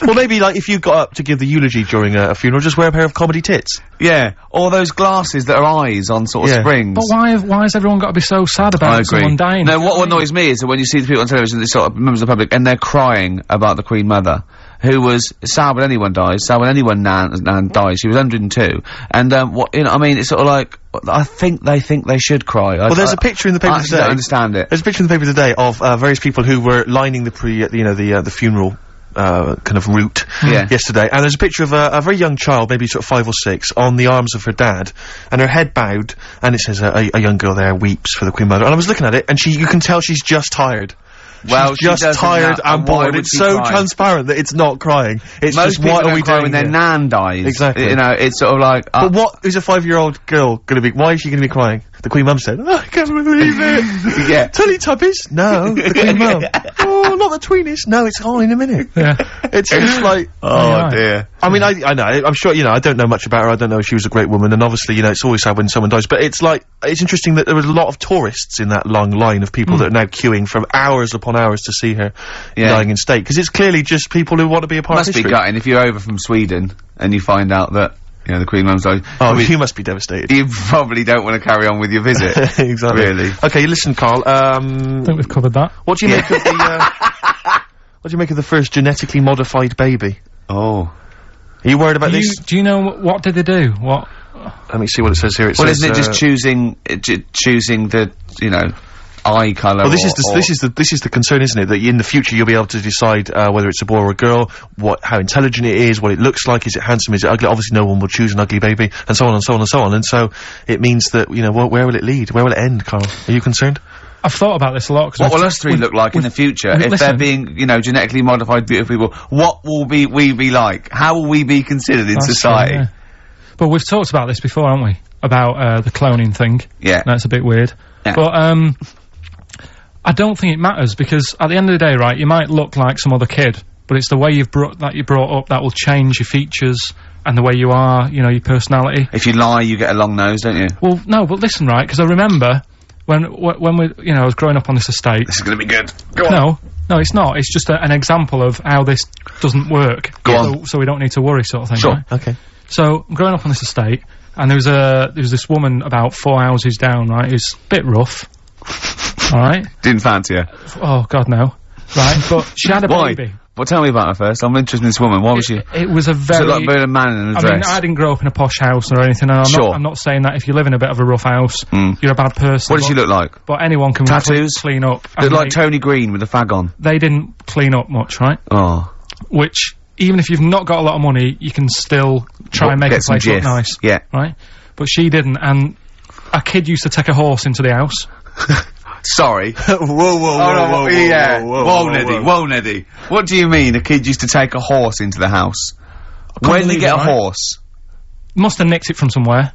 Well, maybe, like, if you got up to give the eulogy during a funeral, just wear a pair of comedy tits. Yeah. Or those glasses that are eyes on sort of springs. But why has everyone got to be so sad about someone dying? No, what annoys me is that when you see the people on television, these sort of members of the public, and they're crying about the Queen Mother, who was sad when anyone dies, sad when anyone nan dies. She was 102. And, I mean, it's sort of like, I think they should cry. Well, there's a picture in the paper today. I don't understand it. There's a picture in the paper today of, various people who were lining the funeral kind of route yesterday, and there's a picture of a very young child, maybe sort of 5 or 6, on the arms of her dad, and her head bowed, and it says a young girl there weeps for the Queen Mother. And I was looking at it, and you can tell she's just tired. Well, she's just tired and bored. It's so transparent that it's not crying. It's most just, what are we doing when their nan dies? Exactly. You know, it's sort of like. But what is a 5-year-old girl gonna be? Why is she gonna be crying? The Queen Mum said, "Oh, I can't believe it." Yeah. Teletubbies? No. The Queen Mum. Oh, not the Tweenies. No, it's on in a minute. Yeah. It's just like. Oh dear. I mean, I know. I'm sure. You know, I don't know much about her. I don't know if she was a great woman, and obviously, you know, it's always sad when someone dies. But it's like, it's interesting that there was a lot of tourists in that long line of people that are now queuing from hours upon hours to see her dying in state, because it's clearly just people who want to be a part of history. Must be gutting if you're over from Sweden and you find out that. You know, the Queen Mum's died. Oh, you must be devastated. You probably don't want to carry on with your visit. Exactly. Really. Okay, listen, Carl, I think we've covered that. what do you make of the, what do you make of the first genetically modified baby? Oh. Are you worried about this? Do you know what did they do? What? Let me see what it says here. It Well, says, isn't it just choosing the, you know, eye colour? Well, this is the concern, isn't it? That in the future you'll be able to decide whether it's a boy or a girl, how intelligent it is, what it looks like, is it handsome, is it ugly? Obviously, no one will choose an ugly baby, and so on and so on and so on. And so it means that, you know, where will it lead? Where will it end, Carl? Are you concerned? I've thought about this a lot. What will us three look like in the future if they're being, you know, genetically modified beautiful people? What will we be like? How will we be considered in society? True, yeah. But we've talked about this before, haven't we? About the cloning thing. Yeah. That's a bit weird. Yeah. But I don't think it matters, because at the end of the day, right, you might look like some other kid, but it's the way you're brought up that will change your features and the way you are, you know, your personality. If you lie, you get a long nose, don't you? Well, no, but listen, right, because I remember when we, you know, I was growing up on this estate. This is gonna be good. Go on. No, it's not. It's just an example of how this doesn't work. Go on. So we don't need to worry, sort of thing. Sure. Right? Okay. So I'm growing up on this estate, and there was this woman about 4 houses down, right, who's a bit rough. Alright? Didn't fancy her. Oh, God, no. Right, but she had a Why? baby. Well, tell me about her first. I'm interested in this woman. Why was she? It was a very... Was it like being a man in a dress? I mean, I didn't grow up in a posh house or anything, and I'm not saying that if you live in a bit of a rough house, you're a bad person. What did she look like? But anyone can Tattoos? clean up. Looked like Tony Green with a fag on. They didn't clean up much, right? Oh. Which, even if you've not got a lot of money, you can still try and make a place look nice. Yeah. Right? But she didn't, and a kid used to take a horse into the house. Sorry. Whoa, Yeah. Whoa, Neddy. What do you mean a kid used to take a horse into the house? Where did they get a horse? Must have nicked it from somewhere.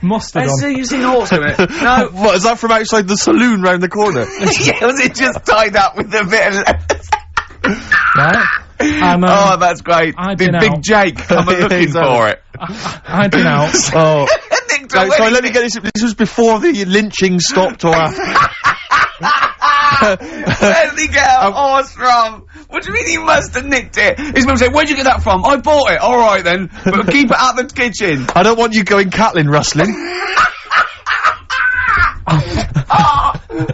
Must have done. You've seen a horse with it? No. What, is that from outside the saloon round the corner? Yeah, was it just tied up with a bit of... Right? And, oh, that's great. Did Big Jake come looking for it? I'd been out. Oh. Sorry, let me get this. This was before the lynching stopped or after. Where did he get a horse from? What do you mean he must have nicked it? His mum said, where'd you get that from? I bought it. Alright then. But keep it out the kitchen. I don't want you going Catlin rustling.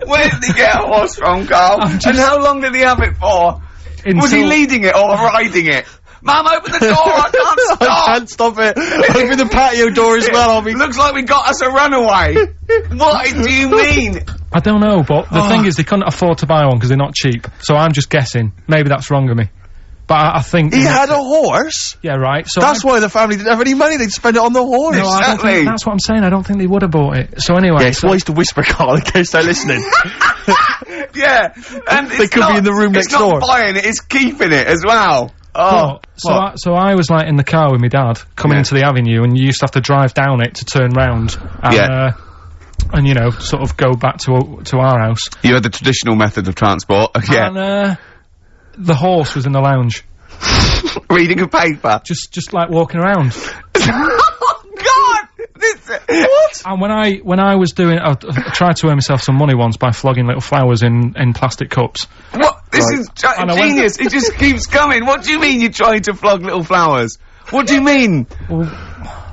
Where did he get a horse from, Carl? And how long did he have it for? Was he leading it or riding it? Mum, open the door, I can't stop! I can't stop it. Open the patio door as well, Looks like we got us a runaway. What do you mean? I don't know, but the thing is, they couldn't afford to buy one because they're not cheap. So I'm just guessing. Maybe that's wrong of me. But I think... He had a horse? Yeah, right. So that's why the family didn't have any money, they'd spend it on the horse. No, I don't think, that's what I'm saying, I don't think they would have bought it. So anyway... Yeah, it's wise to whisper, Carl, in case they're listening. Yeah, and they could be in the room next door. It's not buying it, it's keeping it as well. Oh, so I was like in the car with my dad coming into the avenue, and you used to have to drive down it to turn round and and you know, sort of go back to our house. You had the traditional method of transport. Yeah. And the horse was in the lounge. Reading a paper. Just like walking around. Oh God! What? And when I was doing, I tried to earn myself some money once by flogging little flowers in plastic cups. What? This is genius. It just keeps coming. What do you mean you're trying to flog little flowers? What do you mean? Wait.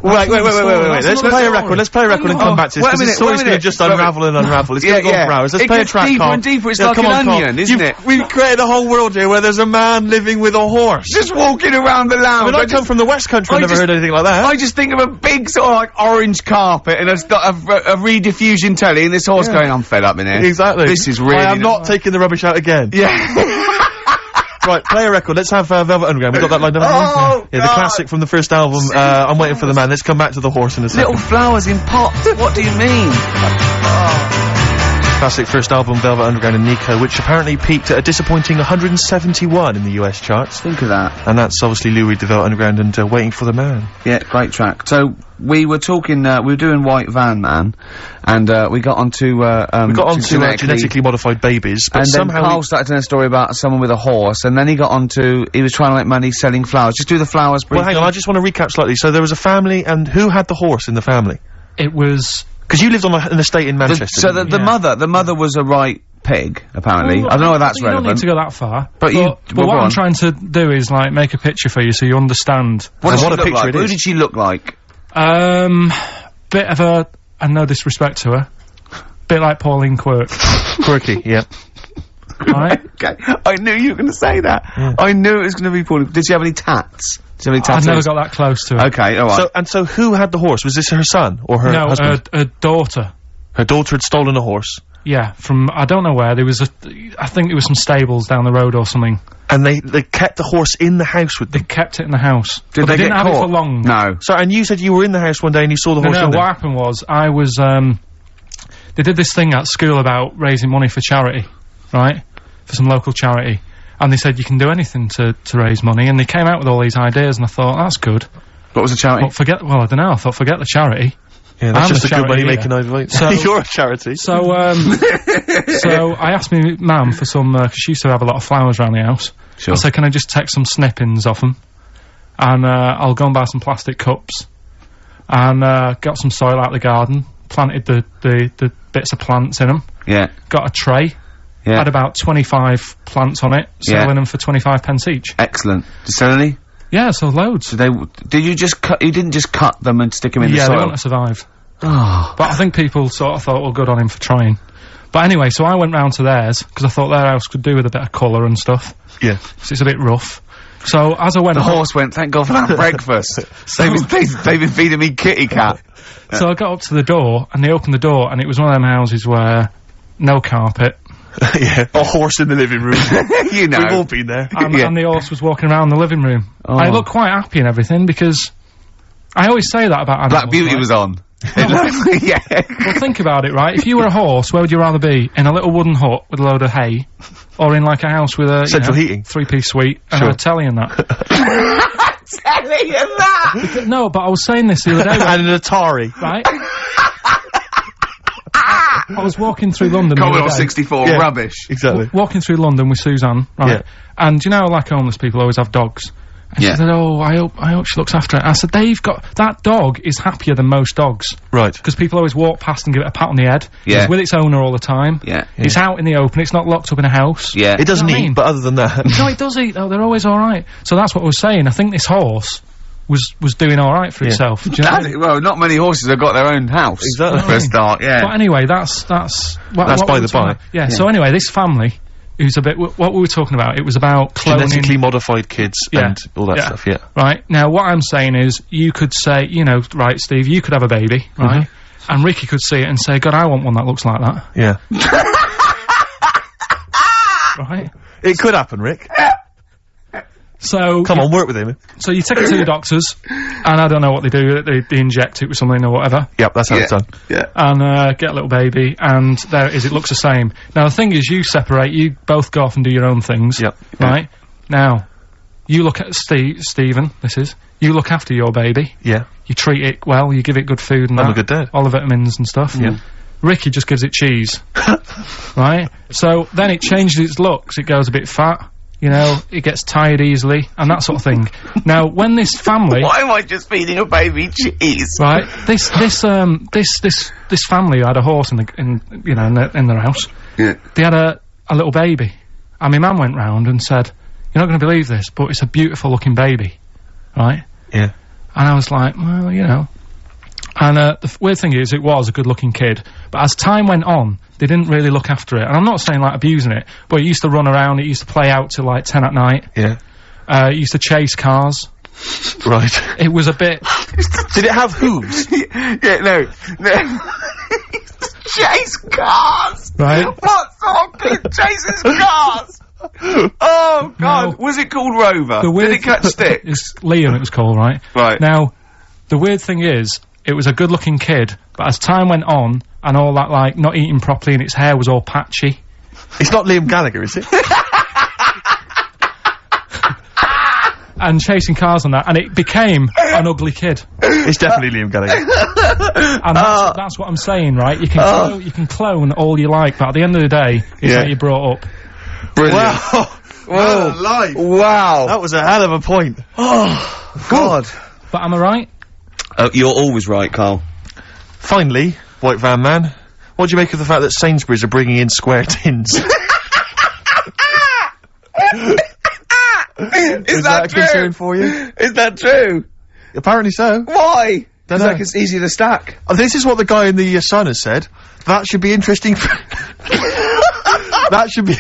Let's play a record. Let's play a record and come back to this. This story's going to just unravel and unravel. It's going to go on for hours. Let's play a track, deeper and deeper. It's like an onion, isn't it? We've created a whole world here where there's a man living with a horse. Just walking around the lounge. I come from the West Country. I've never heard anything like that. I just think of a big sort of like orange carpet and it's got a rediffusion telly and this horse going, I'm fed up in here. Exactly. This is really... I am not taking the rubbish out again. Yeah. Right, play a record. Let's have Velvet Underground. We got that lined up. Oh, yeah, the God. classic from the first album. I'm Waiting for the Man. Let's come back to the horse in a second. Little flowers in pots. What do you mean? Classic first album, Velvet Underground and Nico, which apparently peaked at a disappointing 171 in the US charts. Think of that. And that's obviously Lou Reed, the Velvet Underground, and Waiting for the Man. Yeah, great track. So we were talking. We were doing White Van Man, and we got onto. We got on to genetically modified babies, but and somehow then Carl started telling a story about someone with a horse, and then he got onto. He was trying to make money selling flowers. Just do the flowers. Well, hang on. I just want to recap slightly. So there was a family, and who had the horse in the family? It was... Because you lived on an estate in Manchester. So the mother was a right pig, apparently. Well, I don't know whether that's you relevant. don't need to go that far. But what I'm trying to do is, like, make a picture for you so you understand. What And did what she a look picture like? it Who is. did she look like? Bit of a... and no disrespect to her. Bit like Pauline Quirk. Quirky, yeah. Right? Okay, I knew you were going to say that. Yeah. I knew it was going to be Pauline. Did she have any tats? Did she have any I've tattoos? never got that close to her. Okay, alright. So who had the horse? Was this her son or her No, husband? her daughter. Her daughter had stolen a horse, Yeah, from, I don't know where, there was I think there was some stables down the road or something. and they kept the horse in the house with They them. kept it in the house. Did but they didn't get have caught? it for long. No. So, and you said you were in the house one day and you saw the horse No, in there. what happened was, I was, they did this thing at school about raising money for charity, right? For some local charity. And they said you can do anything to raise money, and they came out with all these ideas, and I thought, that's good. What was the charity? Well, I don't know, I thought, forget the charity. Yeah, that's I'm just the a good charity money-making idea. So- You're a charity. So, so I asked me mum for some, 'cause she used to have a lot of flowers around the house. Sure. I said, can I just take some snippings off them? And, I'll go and buy some plastic cups. And, got some soil out of the garden, planted the bits of plants in them, Yeah. got a tray, Yeah. had about 25 plants on it, selling them for 25 pence each. Excellent. Did you sell any? Yeah, so loads. So did you just cut, you didn't just cut them and stick them in the Yeah, soil? they want to survive. Oh. But I think people sort of thought, well, good on him for trying. But anyway, so I went round to theirs, because I thought their house could do with a bit of colour and stuff. Yeah. 'Cause it's a bit rough. So, as I went The up, horse went, thank God for that breakfast. They've been feeding me kitty cat. so I got up to the door, and they opened the door, and it was one of them houses where no carpet, Yeah. A horse in the living room. You know. We've all been there. and, Yeah. and the horse was walking around the living room. Oh. I looked quite happy and everything, because I always say that about animals. Black Beauty right? was on. Yeah. Well, think about it, right? If you were a horse, where would you rather be? In a little wooden hut with a load of hay, or in like a house with a Central heating. 3-piece suite and Sure. a telly and that? Telling you that! No, but I was saying this the other day, And an Atari. right? I was walking through London the Commodore other day, 64, Yeah. rubbish. Exactly. walking through London with Suzanne, right? Yeah. And you know, like homeless people always have dogs. And Yeah. she said, "Oh, I hope she looks after it." I said, that dog is happier than most dogs, Right. because people always walk past and give it a pat on the head. Yeah. It's with its owner all the time. Yeah. It's out in the open. It's not locked up in a house. Yeah. It doesn't You know what I eat, mean? but other than that. No, it does eat though. They're always all right. So that's what I was saying. I think this horse was doing all right for itself. Do you know what I mean? Well, not many horses have got their own house. Exactly. For a start, yeah. But anyway, that's That's what by we the were talking by. about. Yeah, so anyway, this family, who's a bit, what we were talking about, it was about cloning. Genetically modified kids Yeah. and all that Yeah. stuff, yeah. Right, now what I'm saying is, you could say, you know, right, Steve, you could have a baby, right? And Ricky could see it and say, God, I want one that looks like that, Yeah. right? It could happen, Rick. So, Come on, work with him. so you take it to the doctors, and I don't know what they do, they inject it with something or whatever, Yep, that's how Yeah. it's done. Yeah. and get a little baby, and there it is, it looks the same. Now the thing is, you separate, you both go off and do your own things, Yep. right? Now, you look at Stephen, you look after your baby, Yeah. you treat it well, you give it good food and I'm that, a good dad. all the vitamins and stuff. Yeah. Ricky just gives it cheese, right? So then it changes its looks, it goes a bit fat, you know, it gets tired easily, and that sort of thing. Now, when this family... Why am I just feeding a baby cheese? Right, this family who had a horse in their house. Yeah. They had a little baby, and my mum went round and said, "You're not going to believe this, but it's a beautiful looking baby," right? Yeah. And I was like, well, you know. And the weird thing is, it was a good looking kid, but as time went on, they didn't really look after it. And I'm not saying like abusing it, but it used to run around, it used to play out till like 10 at night. Yeah. It used to chase cars. Right. It was a bit... Did it have hooves? Yeah, no. Chase cars! Right? What sort of kid chases cars? Oh, God. No. Was it called Rover? The weird Did it catch stick? It's Liam, it was called, right? Right. Now, the weird thing is, it was a good-looking kid, but as time went on, and all that, like, not eating properly and its hair was all patchy. It's not Liam Gallagher, is it? And chasing cars on that, and it became an ugly kid. It's definitely Liam Gallagher. And that's what I'm saying, right? You can clone all you like, but at the end of the day, it's how you brought up. Brilliant. Wow. What a life. Wow. That was a hell of a point. Oh, God. But am I right? You're always right, Carl. Finally, White Van Man, what do you make of the fact that Sainsbury's are bringing in square tins? Is that a concern for you? Is that true? Apparently so. Why? Don't It's know. like it's easy to stack. This is what the guy in the Sun has said. That should be interesting for... That should be...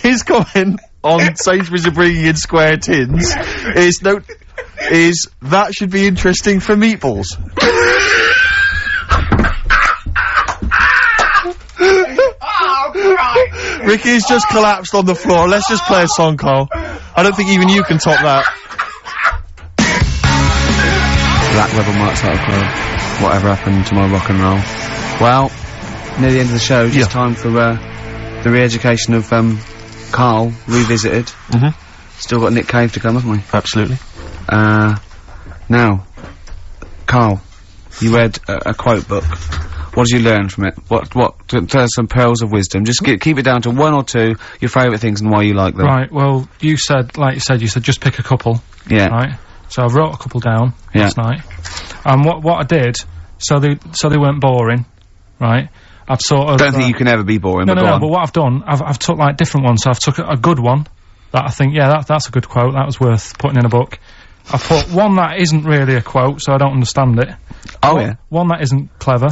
His comment on Sainsbury's are bringing in square tins is that should be interesting for meatballs. Ricky's just collapsed on the floor. Let's just play a song, Carl. I don't think even you can top that. Black Rebel Motorcycle Club. Whatever happened to my rock and roll? Well, near the end of the show, just time for the re-education of Carl revisited. Still got Nick Cave to come, haven't we? Absolutely. Now, Carl, you read a quote book. What did you learn from it? Tell us some pearls of wisdom. Just keep it down to one or two, your favourite things and why you like them. Right, well, you said just pick a couple. Yeah. Right? So I wrote a couple down last night. And what I did, so they weren't boring, right? I've sort of... Don't think you can ever be boring, No, but go on. but what I've done, I've took, like, different ones. So I've took a good one that I think, that's a good quote, that was worth putting in a book. I put one that isn't really a quote, so I don't understand it. Oh, yeah. One that isn't clever.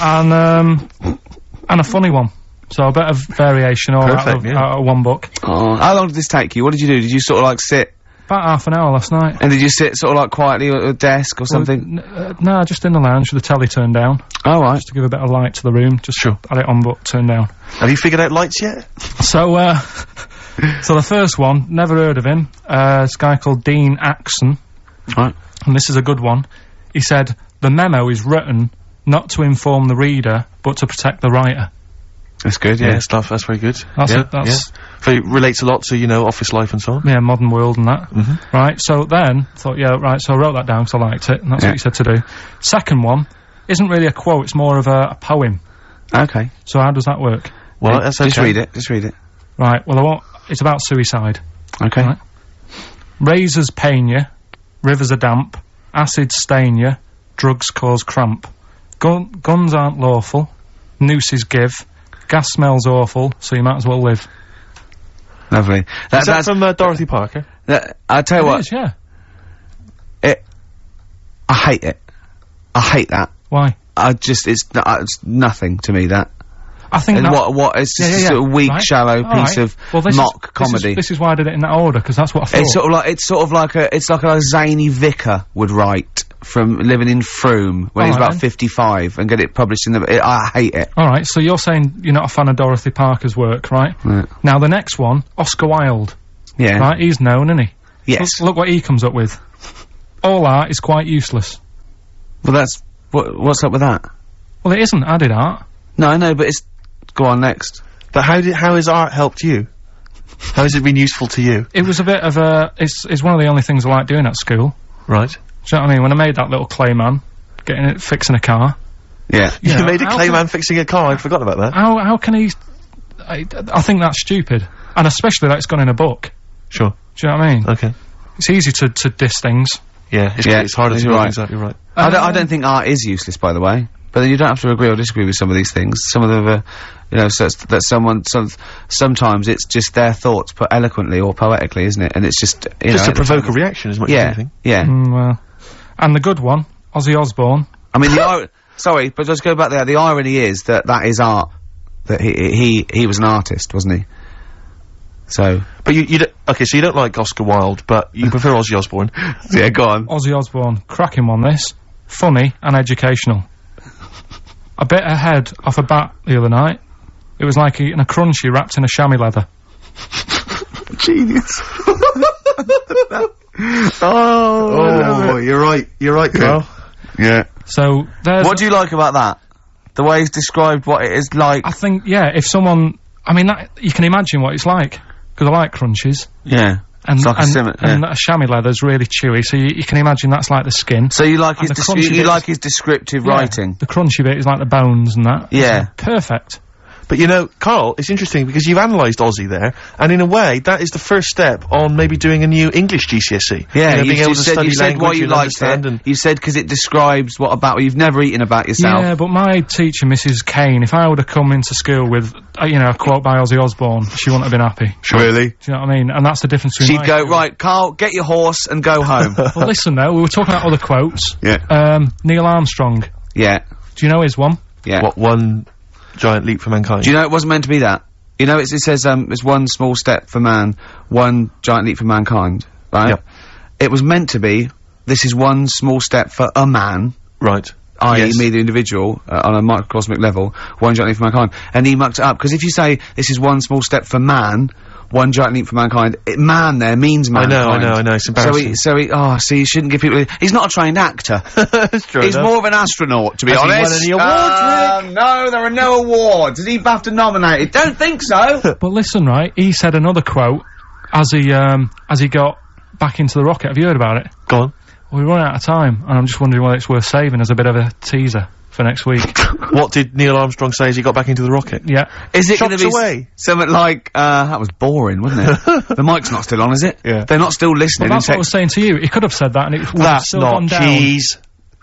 and a funny one. So a bit of variation all out of one book. Oh, how long did this take you? What did you do? Did you sort of like sit? About half an hour last night. And did you sit sort of like quietly at a desk or something? No, just in the lounge with the telly turned down. Oh, right. Just to give a bit of light to the room. Just had it on but turned down. Have you figured out lights yet? So, so the first one, never heard of him. This guy called Dean Axon. Right. And this is a good one. He said, the memo is written not to inform the reader, but to protect the writer. That's good, yeah. Stuff, that's very good. That's it, that's... It relates a lot to, office life and so on. Yeah, modern world and that. Right, so then, thought, so I wrote that down because I liked it, and that's what he said to do. Second one, isn't really a quote, it's more of a poem. Okay. So how does that work? Well, that's okay. Just read it. Right, well, it's about suicide. Okay. Right? Razors pain you, rivers are damp, acids stain you, drugs cause cramp. Guns aren't lawful, nooses give, gas smells awful, so you might as well live. Lovely. That's from Dorothy Parker. I'll tell you what. It is, yeah. I hate it. I hate that. Why? It's nothing to me, that. I think and that... it's just a sort of weak, shallow piece of mock comedy. This is why I did it in that order, because that's what I thought. It's like a zany vicar would write from living in Frome when he's about 55 and get it published in I hate it. Alright, so you're saying you're not a fan of Dorothy Parker's work, right? Now the next one, Oscar Wilde. Yeah. Right, he's known, isn't he? Yes. Look what he comes up with. All art is quite useless. Well, that's... What's up with that? Well, it isn't added art. No, I know, but it's... Go on, next. But how has art helped you? How has it been useful to you? It was a bit of a... It's one of the only things I like doing at school. Right. Do you know what I mean? When I made that little clay man, fixing a car. Yeah. You made a clay man fixing a car, I'd forgotten about that. How can he... I think that's stupid. And especially that it's gone in a book. Sure. Do you know what I mean? Okay. It's easy to diss things. Yeah, it's harder to do things out, you're right. I don't think art is useless, by the way. But then you don't have to agree or disagree with some of these things. Some of them are, sometimes it's just their thoughts put eloquently or poetically, isn't it? And it's just, just to provoke a reaction as much as anything. Yeah. Well. And the good one, Ozzy Osbourne. I mean, sorry, but let's go back there. The irony is that is art. That he was an artist, wasn't he? So. But okay, so you don't like Oscar Wilde, but you prefer Ozzy Osbourne. Yeah, go on. Ozzy Osbourne, cracking one this. Funny and educational. I bit a head off a bat the other night. It was like eating a crunchy wrapped in a chamois leather. Genius. You're right, Carl. Yeah. So, there's... What do you like about that? The way he's described what it is like. I think, yeah, if someone... I mean, you can imagine what it's like. Because I like crunchies. Yeah. And, it's like and a chamois leather's really chewy, so you can imagine that's like the skin. So you like And his descriptive writing? The crunchy bit is like the bones and that. Yeah. It's perfect. But you know, Carl, it's interesting because you've analysed Aussie there, and in a way, that is the first step on maybe doing a new English GCSE. Yeah, you know, being able to said, study you said language what you and liked understand it. and You said because it describes what you've never eaten about yourself. Yeah, but my teacher, Mrs. Kane, if I would have come into school with, you know, a quote by Ozzy Osbourne, she wouldn't have been happy. Really? Do you know what I mean? And that's the difference between She'd go, right, Carl, get your horse and go home. Well, listen though, we were talking about other quotes. Yeah. Neil Armstrong. Yeah. Do you know his one? Yeah. what one giant leap for mankind. Do you know it wasn't meant to be that? You know, it says, it's one small step for man, one giant leap for mankind, right? Yep. It was meant to be, this is one small step for a man, Right. i.e. Yes. me, the individual, on a microcosmic level, one giant leap for mankind. And he mucked it up, because if you say, this is one small step for man, one giant leap for mankind, man there means mankind. I know, it's embarrassing. So you shouldn't give people, he's not a trained actor. That's true. He's more of an astronaut, to be Has he honest. won any awards, Rick? No, there are no awards. Is he BAFTA nominated? Don't think so. But listen, right, he said another quote as he got back into the rocket. Have you heard about it? Go on. Well, we're running out of time, and I'm just wondering whether it's worth saving as a bit of a teaser for next week. What did Neil Armstrong say as he got back into the rocket? Yeah. Is it going to Shots be away. something like, that was boring, wasn't it? The mic's not still on, is it? Yeah. They're not still listening. Well, that's what I was saying to you. He could have said that, and it would have That's still gone not down. cheese.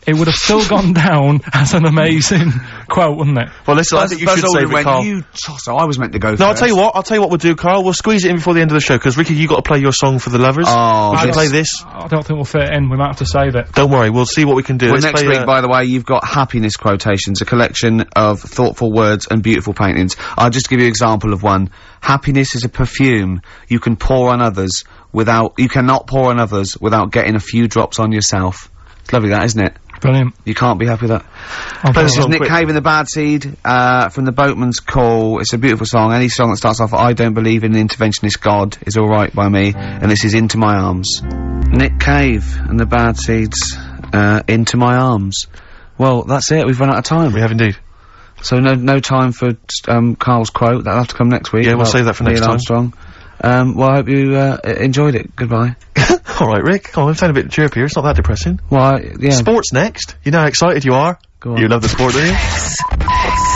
It would have still gone down as an amazing quote, wouldn't it? Well, listen, I think you Buzz should save Aldrin it, went, Carl. you tosser, I was meant to go No, first. I'll tell you what we'll do, Carl. We'll squeeze it in before the end of the show, because Ricky, you got to play your song for the lovers. Oh, we should this- play this. I don't think we'll fit it in. We might have to save it. Don't worry, we'll see what we can do. Well, Let's next play, week, by the way, you've got happiness quotations, a collection of thoughtful words and beautiful paintings. I'll just give you an example of one. Happiness is a perfume you can pour on others you cannot pour on others without getting a few drops on yourself. It's lovely that, isn't it? Brilliant. You can't be happy with that. I'll play This it. is Nick quick. Cave and the Bad Seed, from the Boatman's Call. It's a beautiful song. Any song that starts off, I don't believe in an interventionist God is alright by me, and this is Into My Arms. Nick Cave and the Bad Seeds, Into My Arms. Well, that's it, we've run out of time. We have indeed. So no time for, Carl's quote, that'll have to come next week. Yeah, we'll about save that for next Neil time. Armstrong. Well, I hope you, enjoyed it. Goodbye. Alright, Rick, come on, I'm sounding a bit chirpier. It's not that depressing. Well, yeah. Sports next. You know how excited you are? Go on. You love the sport, don't you?